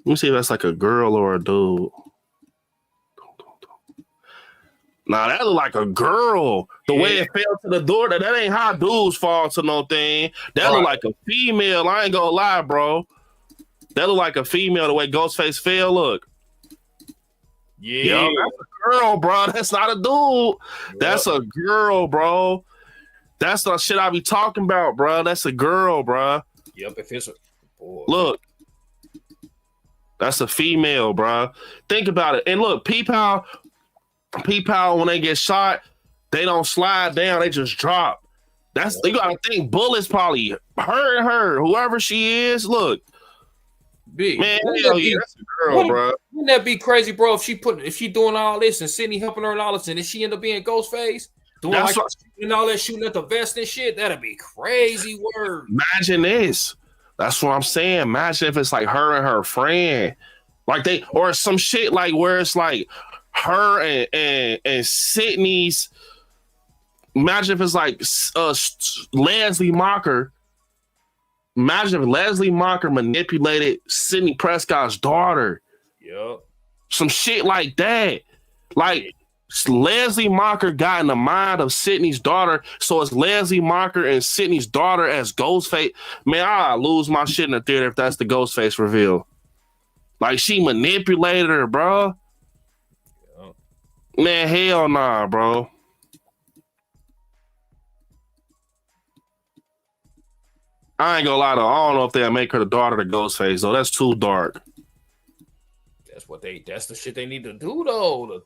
Let me see if that's like a girl or a dude. Nah, that look like a girl. The way it fell to the door, that ain't how dudes fall to no thing. That look like a female. I ain't gonna lie, bro. That look like a female, the way Ghostface fell. Look. Yeah. Yo, that's a girl, bro. That's not a dude. Yep. That's a girl, bro. That's the shit I be talking about, bro. That's a girl, bro. Yep, if it's a boy. Look. That's a female, bro. Think about it. And look, P-Pow, when they get shot, they don't slide down. They just drop. You gotta think bullets probably hurting her, whoever she is. Look. Big. Man, hell yeah, that's a girl, bro. Wouldn't that be crazy, bro? If she doing all this and Sydney helping her and all this, and if she end up being Ghostface, doing all that, shooting at the vest and shit, that'd be crazy word. Imagine this. That's what I'm saying. Imagine if it's like her and her friend, like or some shit like where it's like her and Sydney's. Imagine if it's like Leslie Mocker. Imagine if Leslie Mocker manipulated Sydney Prescott's daughter. Yep. some shit like that. Like Leslie Mocker got in the mind of Sydney's daughter, so it's Leslie Mocker and Sydney's daughter as Ghostface. Man, I lose my shit in the theater if that's the Ghostface reveal. Like she manipulated her, bro. Man, hell nah, bro. I ain't gonna lie though. I don't know if they'll make her the daughter of Ghostface though. That's too dark. That's the shit they need to do though.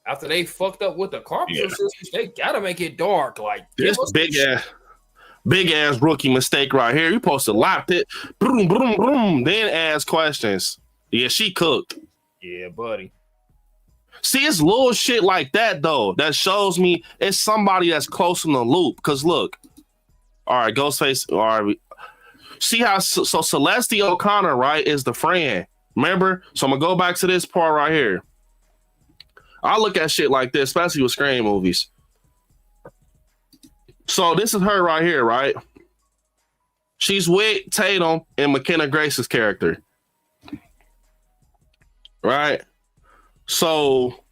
After they fucked up with the Carpenter sisters, they gotta make it dark. Like this big ass rookie mistake right here. You supposed to lock it, boom, boom, boom, then ask questions. Yeah, she cooked. Yeah, buddy. See, it's little shit like that though that shows me it's somebody that's close in the loop. Cause look, all right, Ghostface. All right, see how so Celeste O'Connor, right, is the friend. Remember? So I'm gonna go back to this part right here. I look at shit like this, especially with Scream movies. So this is her right here, right? She's with Tatum and McKenna Grace's character, right? So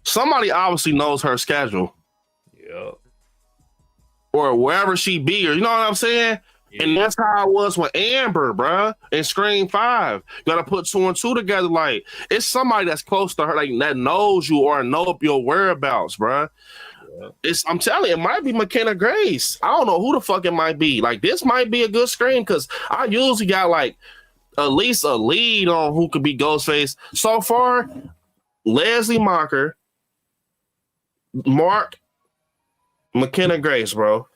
somebody obviously knows her schedule. Yep. Or wherever she be, or you know what I'm saying? Yeah. And that's how it was with Amber, bruh, in Scream 5. You gotta put 2 and 2 together. Like, it's somebody that's close to her, like that knows you or know your whereabouts, bruh. Yeah. I'm telling you, it might be McKenna Grace. I don't know who the fuck it might be. Like, this might be a good Scream because I usually got like at least a lead on who could be Ghostface. So far, Leslie Mocker, Mark, McKenna Grace, bro.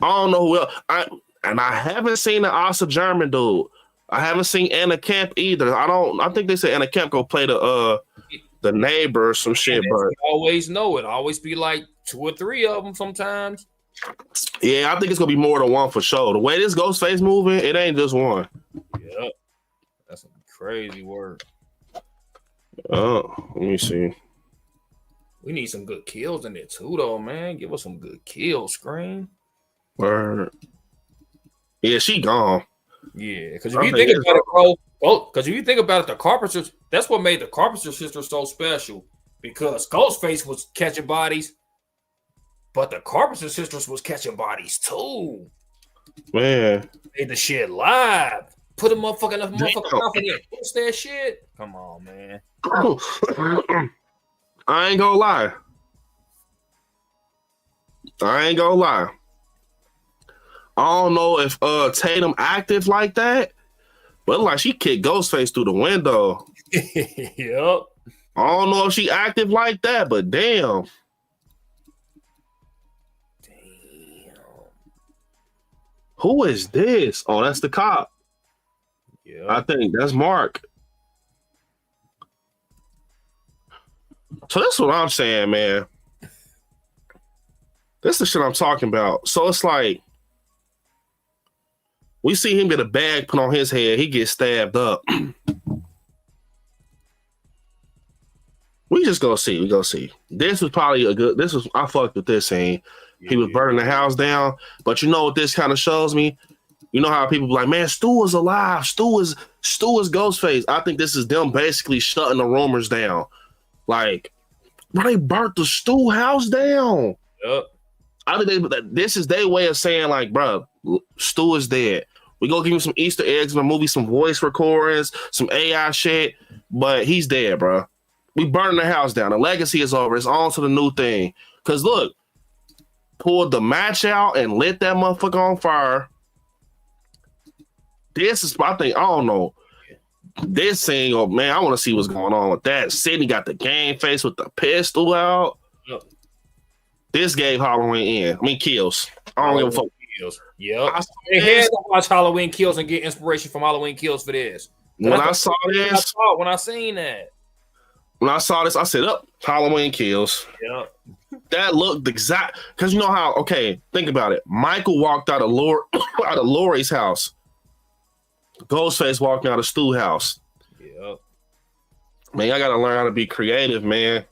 I don't know who else. I haven't seen the Asa German dude. I haven't seen Anna Kemp either. I think they said Anna Kemp go play the neighbor or some shit. But always know it. Always be like 2 or 3 of them sometimes. Yeah, I think it's gonna be more than one for sure. The way this Ghostface moving, it ain't just one. Yep. That's some crazy work. Oh, let me see. We need some good kills in there too, though, man. Give us some good kills, Scream. Word. Yeah, she gone. Yeah, because if you think about it, bro, because if you think about it, the Carpenters, that's what made the Carpenter sisters so special. Because Ghostface was catching bodies, but the Carpenter sisters was catching bodies too. Man. Made the shit live. Put a motherfucking mouth in there. What's that shit? Come on, man. I ain't gonna lie. I don't know if Tatum active like that, but like she kicked Ghostface through the window. Yep. I don't know if she active like that, but damn. Who is this? Oh, that's the cop. Yeah, I think that's Mark. So that's what I'm saying, man. That's the shit I'm talking about. So it's like we see him get a bag put on his head. He gets stabbed up. We just go see. We go see. This was probably a good. I fucked with this scene. Yeah, he was burning the house down. But you know what this kind of shows me? You know how people be like, man, Stu is alive. Stu is Ghostface. I think this is them basically shutting the rumors down. Like, bro, they burnt the Stu house down. Yep. I think this is their way of saying, like, bro, Stu is dead. We go give him some Easter eggs in the movie, some voice recordings, some AI shit, but he's dead, bro. We burning the house down. The legacy is over. It's on to the new thing. Because look, pulled the match out and lit that motherfucker on fire. This is, I don't know. This thing, oh man, I want to see what's going on with that. Sydney got the game face with the pistol out. Yep. This gave Halloween kills. I don't give a fuck. Kills. Yep. They had to watch Halloween Kills and get inspiration from Halloween Kills for this. When I saw this, when I seen that. When I saw this, I said, Halloween Kills. Yep. That looked exact. Because you know how, okay, think about it. Michael walked out of Lori's house. Ghostface walking out of Stu's house. Yep. Man, I got to learn how to be creative, man.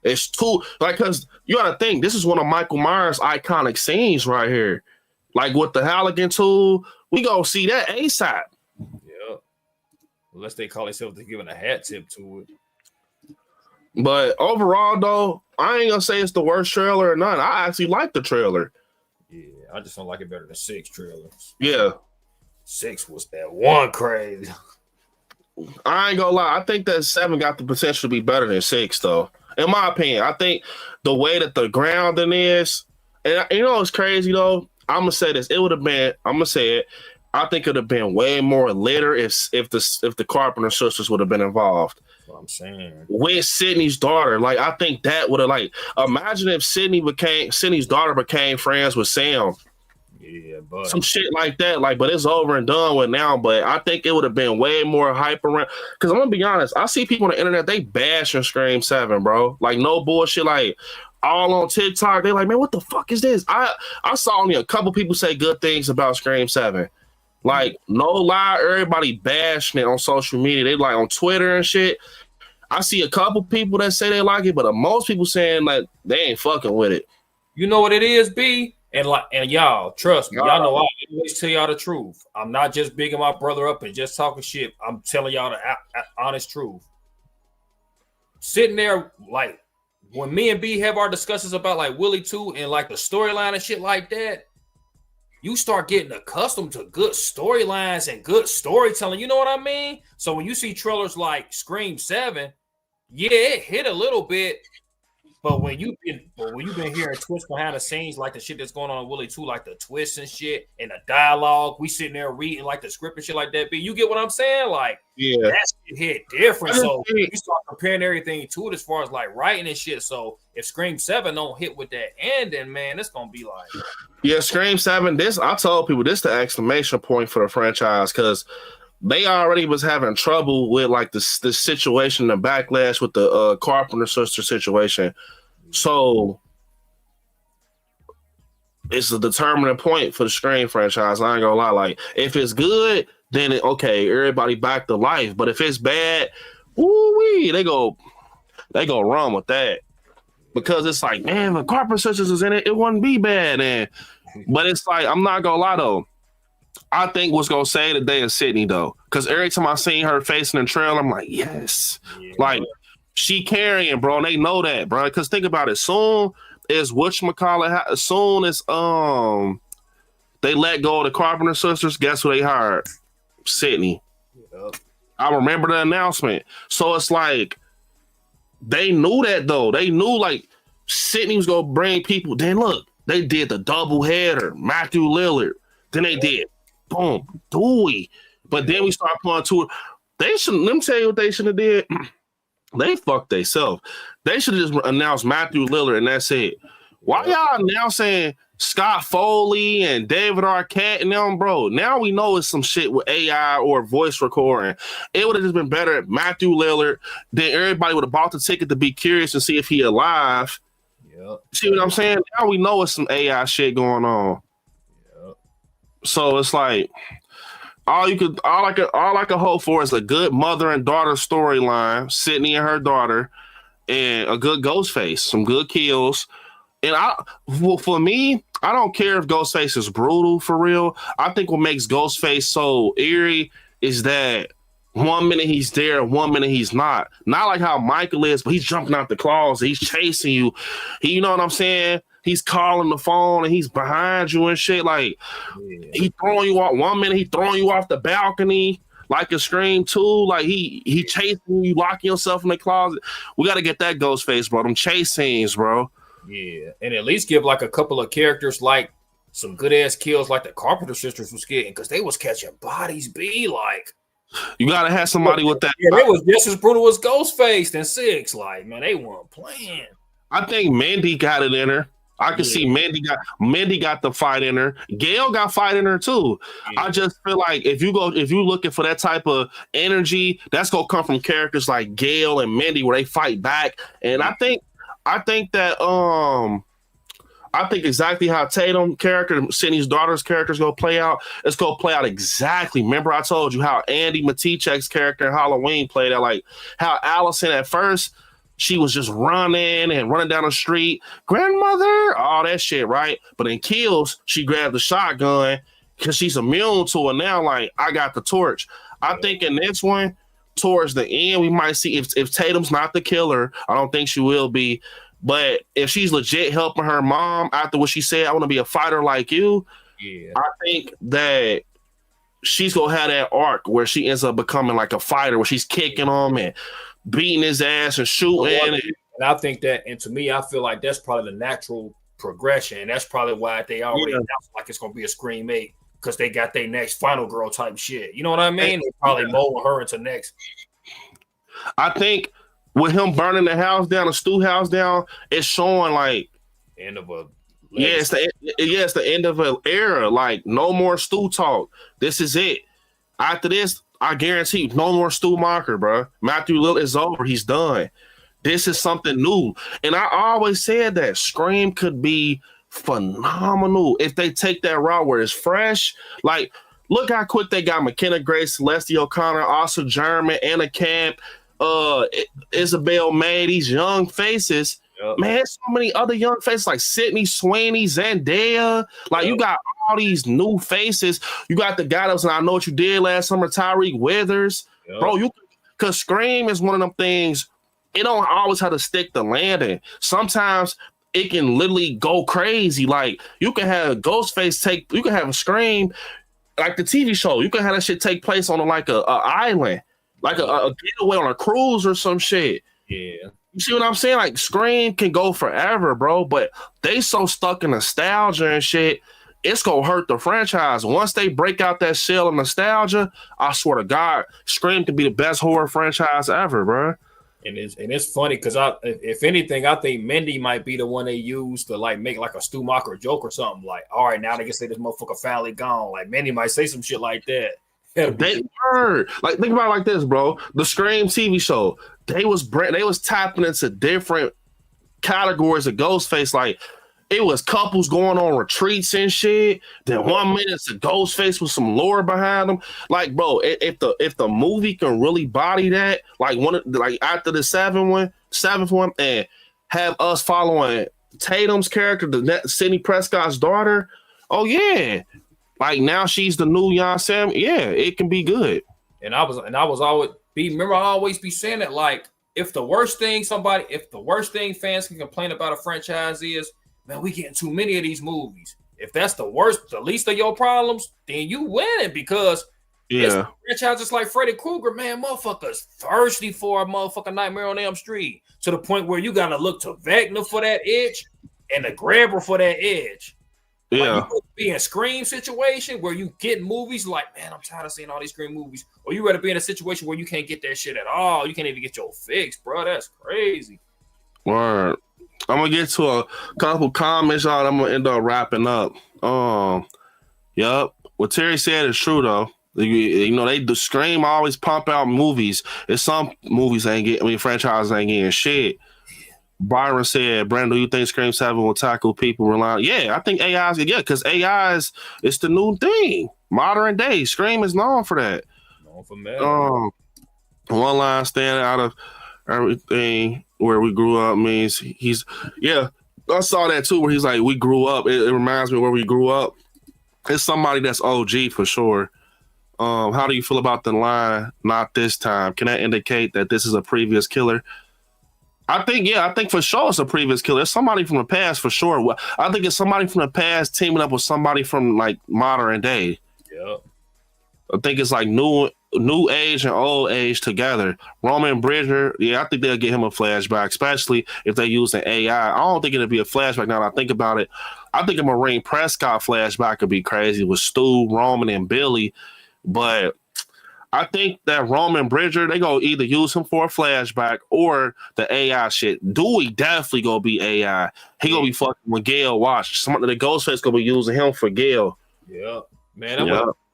It's too, like, because you got to think, this is one of Michael Myers' iconic scenes right here. Like with the Halligan tool, we go see that ASAP. Yep. unless they call themselves to giving a hat tip to it. But overall, though, I ain't gonna say it's the worst trailer or none. I actually like the trailer. Yeah, I just don't like it better than 6 trailers. Yeah. 6 was that one crazy. I ain't gonna lie. I think that 7 got the potential to be better than 6, though. In my opinion, I think the way that the grounding is, and you know what's crazy though? I'm gonna say this. It would have been. I'm gonna say it. I think it would have been way more litter if the Carpenter sisters would have been involved. That's what I'm saying. With Sydney's daughter, like I think that would have like. Imagine if Sydney's daughter became friends with Sam. Yeah, but Some shit like that, like, but it's over and done with now. But I think it would have been way more hype around. Because I'm gonna be honest, I see people on the internet they bashing Scream 7, bro. Like no bullshit, like all on TikTok. They like, man, what the fuck is this? I saw only a couple people say good things about Scream 7. Like no lie, everybody bashing it on social media. They like on Twitter and shit. I see a couple people that say they like it, but most people saying like they ain't fucking with it. You know what it is, B? And y'all, trust me, y'all know I always tell y'all the truth. I'm not just bigging my brother up and just talking shit. I'm telling y'all the honest truth. Sitting there, like, when me and B have our discussions about, like, Willie 2 and, like, the storyline and shit like that, you start getting accustomed to good storylines and good storytelling. You know what I mean? So when you see trailers like Scream 7, yeah, it hit a little bit. But when you've been hearing twists behind the scenes, like the shit that's going on in Willie 2, like the twists and shit and the dialogue, we sitting there reading like the script and shit like that. But you get what I'm saying? Like, yeah, that shit hit different. So you start comparing everything to it as far as like writing and shit. So if Scream 7 don't hit with that ending, man, it's gonna be like, yeah, Scream 7. This I told people this the exclamation point for the franchise because they already was having trouble with like the situation, the backlash with the Carpenter sister situation. So it's a determinant point for the Scream franchise. I ain't gonna lie. Like if it's good, then okay, everybody back to life. But if it's bad, woo-wee, they go run with that. Because it's like, man, the Carpenter sisters is in it, it wouldn't be bad. But it's like, I'm not gonna lie though. I think what's gonna save the day is Sydney though, because every time I seen her face in the trailer, I'm like, yes, yeah. Like she carrying, bro. And they know that, bro. Because think about it, soon as whatchamacallit, as soon as they let go of the Carpenter sisters, guess who they hired? Sydney. Yep. I remember the announcement. So it's like they knew that though. They knew like Sydney was gonna bring people. Then look, they did the double header, Matthew Lillard. Then they did. Boom, Dewey. But then we start pulling to it. They shouldn't. Let me tell you what they should have did. They fucked themselves. They should have just announced Matthew Lillard and that's it. Why y'all now saying Scott Foley and David Arquette and them, bro? Now we know it's some shit with AI or voice recording. It would have just been better at Matthew Lillard. Then everybody would have bought the ticket to be curious and see if he alive. Yep. See what I'm saying? Now we know it's some AI shit going on. So it's like all I could hope for is a good mother and daughter storyline, Sydney and her daughter, and a good Ghostface, some good kills. And for me, I don't care if Ghostface is brutal for real. I think what makes Ghostface so eerie is that 1 minute he's there, 1 minute he's not. Not like how Michael is, but he's jumping out the closet, he's chasing you. You know what I'm saying? He's calling the phone and he's behind you and shit. Like he throwing you off 1 minute, he throwing you off the balcony like a Scream 2. Like he chasing you, locking yourself in the closet. We got to get that Ghostface, bro. Them chase scenes, bro. Yeah, and at least give like a couple of characters like some good ass kills like the Carpenter sisters was getting because they was catching bodies. Be like, you gotta have somebody with that. Yeah, they was just as brutal as Ghostface than 6. Like, man, they weren't playing. I think Mandy got it in her. I can see Mandy got the fight in her. Gail got fight in her too. Yeah. I just feel like if you looking for that type of energy, that's gonna come from characters like Gail and Mandy where they fight back. And I think exactly how Tatum character, Sydney's daughter's character is gonna play out. It's gonna play out exactly. Remember, I told you how Andy Matichek's character in Halloween played out. Like how Allison at first. She was just running down the street. Grandmother, all that shit, right? But in Kills, she grabbed the shotgun because she's immune to it now. Like, I got the torch. I think in this one, towards the end, we might see if Tatum's not the killer. I don't think she will be. But if she's legit helping her mom after what she said, I want to be a fighter like you. Yeah. I think that she's gonna have that arc where she ends up becoming like a fighter, where she's kicking him and beating his ass and shooting. And I think that, and to me, I feel like that's probably the natural progression. And that's probably why they already announced like it's gonna be a Scream 8, because they got their next Final Girl type shit. You know what I mean? They probably mold her into next. I think with him burning the house down, the Stu house down, it's showing like end of a it's the end of an era. Like, no more Stu talk. This is it. After this, I guarantee you, no more Stu Mocker, bro. Matthew Lillard is over. He's done. This is something new. And I always said that Scream could be phenomenal if they take that route where it's fresh. Like, look how quick they got McKenna Grace, Celeste O'Connor, Asa German, Anna Camp, Isabel May, these young faces. Yep. Man, there's so many other young faces like Sydney Sweeney, Zendaya. Like, you got all these new faces. You got the guy that was in I Know What You Did Last Summer, Tyreek Withers. Yep. Bro, because Scream is one of them things, it don't always have to stick the landing. Sometimes it can literally go crazy. Like, you can have Ghostface you can have a Scream, like the TV show. You can have that shit take place on like a island, like a getaway on a cruise or some shit. Yeah. You see what I'm saying? Like, Scream can go forever, bro, but they so stuck in nostalgia and shit, it's gonna hurt the franchise. Once they break out that shell of nostalgia, I swear to God, Scream can be the best horror franchise ever, bro. And it's funny because if anything, I think Mindy might be the one they use to like make like a Stu Mocker joke or something. Like, all right, now they can say this motherfucker finally gone. Like, Mindy might say some shit like that. They were like, think about it like this, bro. The Scream TV show, they was tapping into different categories of Ghostface. Like, it was couples going on retreats and shit. Then 1 minute it's a Ghostface with some lore behind them. Like, bro, if the movie can really body that, like after the seventh one, and have us following Tatum's character, Sidney Prescott's daughter. Oh yeah, like now she's the new Yon Sam. Yeah, it can be good. And I was always remember I always be saying that, like, if the worst thing fans can complain about a franchise is, man, we getting too many of these movies. If that's the least of your problems, then you win it, because it's a franchise just like Freddy Krueger, man. Motherfuckers thirsty for a motherfucking Nightmare on Elm Street, to the point where you gotta look to Vecna for that itch and the Grabber for that edge. Yeah. Like, you be in a Scream situation where you get movies like, man, I'm tired of seeing all these Scream movies. Or you rather be in a situation where you can't get that shit at all. You can't even get your fix, bro. That's crazy. Word. I'm gonna get to a couple comments, y'all. I'm gonna end up wrapping up. Yep. What Terry said is true though. You know, the Scream always pump out movies. If some movies franchises ain't getting shit. Byron said, Brandon, do you think Scream 7 will tackle people relying? Yeah, I think AI because AI it's the new thing. Modern day. Scream is known for that. Known for metal. One line standing out of everything where we grew up means I saw that too, where he's like, we grew up. It reminds me of where we grew up. It's somebody that's OG for sure. How do you feel about the line, not this time? Can that indicate that this is a previous killer? I think for sure it's a previous killer. It's somebody from the past for sure. I think it's somebody from the past teaming up with somebody from like modern day. Yeah. I think it's like new age and old age together. Roman Bridger, I think they'll get him a flashback, especially if they use an AI. I don't think it'll be a flashback now that I think about it. I think a Marine Prescott flashback could be crazy with Stu, Roman, and Billy. But I think that Roman Bridger, they go either use him for a flashback or the AI shit. Dewey definitely gonna be AI. He gonna be fucking with Gail Watch. Some of the Ghostface gonna be using him for Gail. Yeah, man.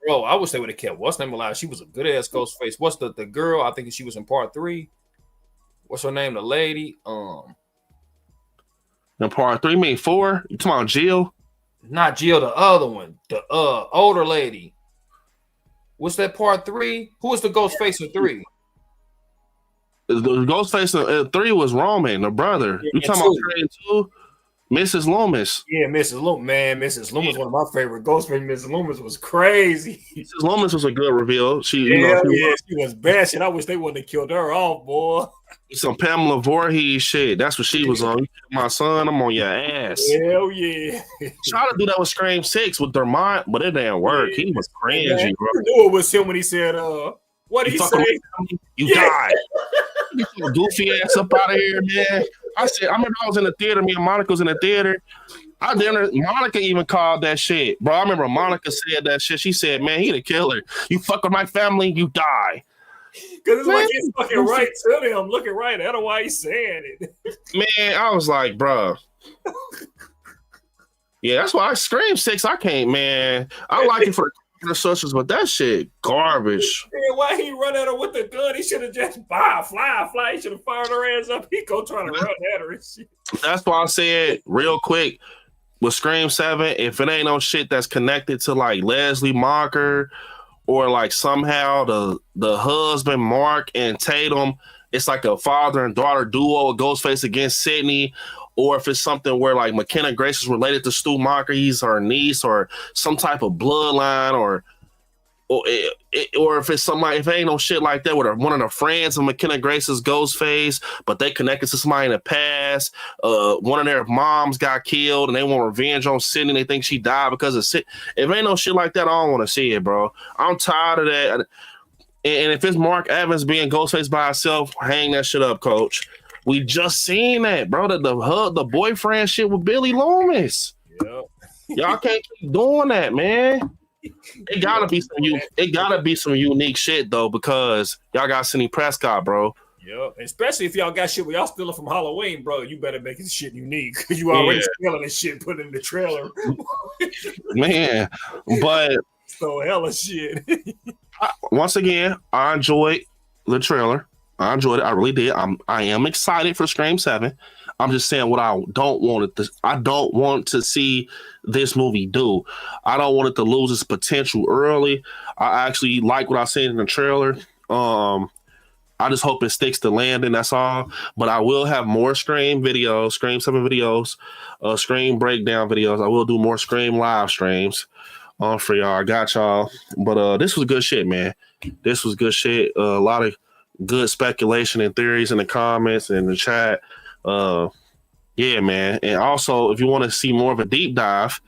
Bro, I wish they would have kept what's name alive. She was a good ass Ghostface. What's the girl? I think she was in part 3. What's her name? The lady. In part 3, mean 4? You talking about Jill? Not Jill, the other one. The older lady. What's that part 3? Who was the Ghostface in 3? The Ghostface in 3 was Roman, the brother. You talking about Trey in 2? Mrs. Loomis. Yeah, Mrs. Loomis, man. Mrs. Loomis, one of my favorite Ghostface. Mrs. Loomis was crazy. Mrs. Loomis was a good reveal. She, Hell yeah, she was bad shit. I wish they wouldn't have killed her off, boy. some Pamela Voorhees shit. That's what she was on. You killed my son, I'm on your ass. Hell yeah. Try to do that with Scream 6 with Dermont, but it didn't work. He was cringy, bro. You knew it was him when he said, what did he say? You died. Get your goofy ass up out of here, man. I remember I was in the theater, me and Monica was in the theater. Monica even called that shit. Bro, I remember Monica said that shit. She said, man, he the killer. You fuck with my family, you die. Because it's like he's fucking right to them. Looking right at him while he's saying it. Man, I was like, bro. Yeah, that's why I Scream 6. I can't, man. I like it for the socials, but that shit garbage. Man, why he run at her with the gun? He should have just fly. He should have fired her ass up. He go trying to run at her and shit. That's why I said real quick with Scream 7, if it ain't no shit that's connected to like Leslie Marker or like somehow the husband Mark and Tatum, it's like a father and daughter duo, a Ghostface against Sydney. Or if it's something where like McKenna Grace is related to Stu Marker, he's her niece, or some type of bloodline, or if it's somebody, if it ain't no shit like that, with one of the friends of McKenna Grace's Ghostface, but they connected to somebody in the past. One of their moms got killed, and they want revenge on Sydney. They think she died because of Sydney. If ain't no shit like that, I don't want to see it, bro. I'm tired of that. And if it's Mark Evans being Ghostface by himself, hang that shit up, coach. We just seen that, bro. The boyfriend shit with Billy Loomis. Yep. Y'all can't keep doing that, man. It gotta be some unique shit though, because y'all got Sidney Prescott, bro. Yep. Especially if y'all got shit where y'all stealing from Halloween, bro. You better make this shit unique because you already stealing this shit, put it in the trailer. Man, but so hella shit. Once again, I enjoyed the trailer. I enjoyed it. I really did. I am excited for Scream 7. I'm just saying what I don't want it to. I don't want to see this movie do. I don't want it to lose its potential early. I actually like what I seen in the trailer. I just hope it sticks to landing. That's all. But I will have more Scream videos, Scream 7 videos, Scream breakdown videos. I will do more Scream live streams for y'all. I got y'all. But this was good shit, man. This was good shit. A lot of good speculation and theories in the comments and the chat. Yeah, man. And also, if you want to see more of a deep dive,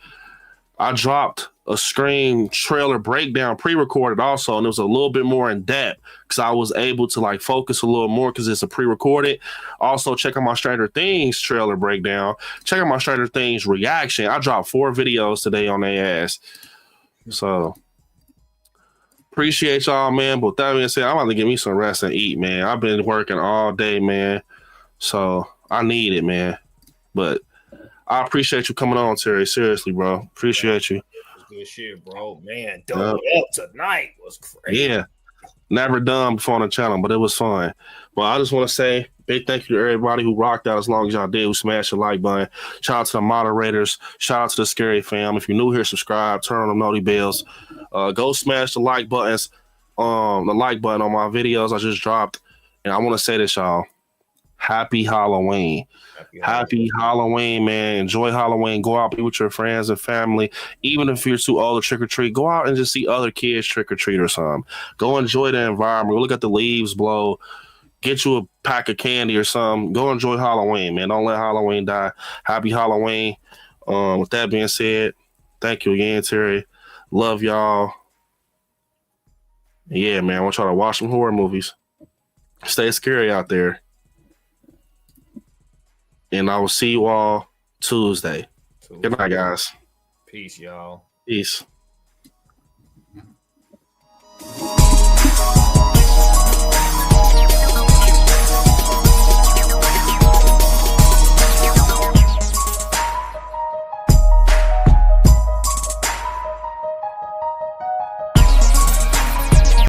I dropped a Scream trailer breakdown pre-recorded also, and it was a little bit more in depth because I was able to like focus a little more because it's a pre-recorded. Also, check out my Stranger Things trailer breakdown. Check out my Stranger Things reaction. I dropped 4 videos today on their ass. So appreciate y'all, man. But with that being said, I'm about to get me some rest and eat, man. I've been working all day, man. So I need it, man. But I appreciate you coming on, Terry. Seriously, bro. Appreciate you. Good shit, bro. Man, double up tonight was crazy. Yeah. Never done before on the channel, but it was fun. Well, I just want to say big thank you to everybody who rocked out as long as y'all did, who smashed the like button. Shout out to the moderators. Shout out to the Scary fam. If you're new here, subscribe, turn on the noti bells. Go smash the like buttons, the like button on my videos I just dropped. And I want to say this, y'all. Happy Halloween. Happy Halloween, man. Enjoy Halloween. Go out, be with your friends and family. Even if you're too old to trick or treat, go out and just see other kids trick or treat or something. Go enjoy the environment. Go look at the leaves blow. Get you a pack of candy or something. Go enjoy Halloween, man. Don't let Halloween die. Happy Halloween. With that being said, thank you again, Terry. Love y'all. Yeah, man. I want y'all to watch some horror movies. Stay scary out there. And I will see you all Tuesday. Good night, guys. Peace, y'all. Peace.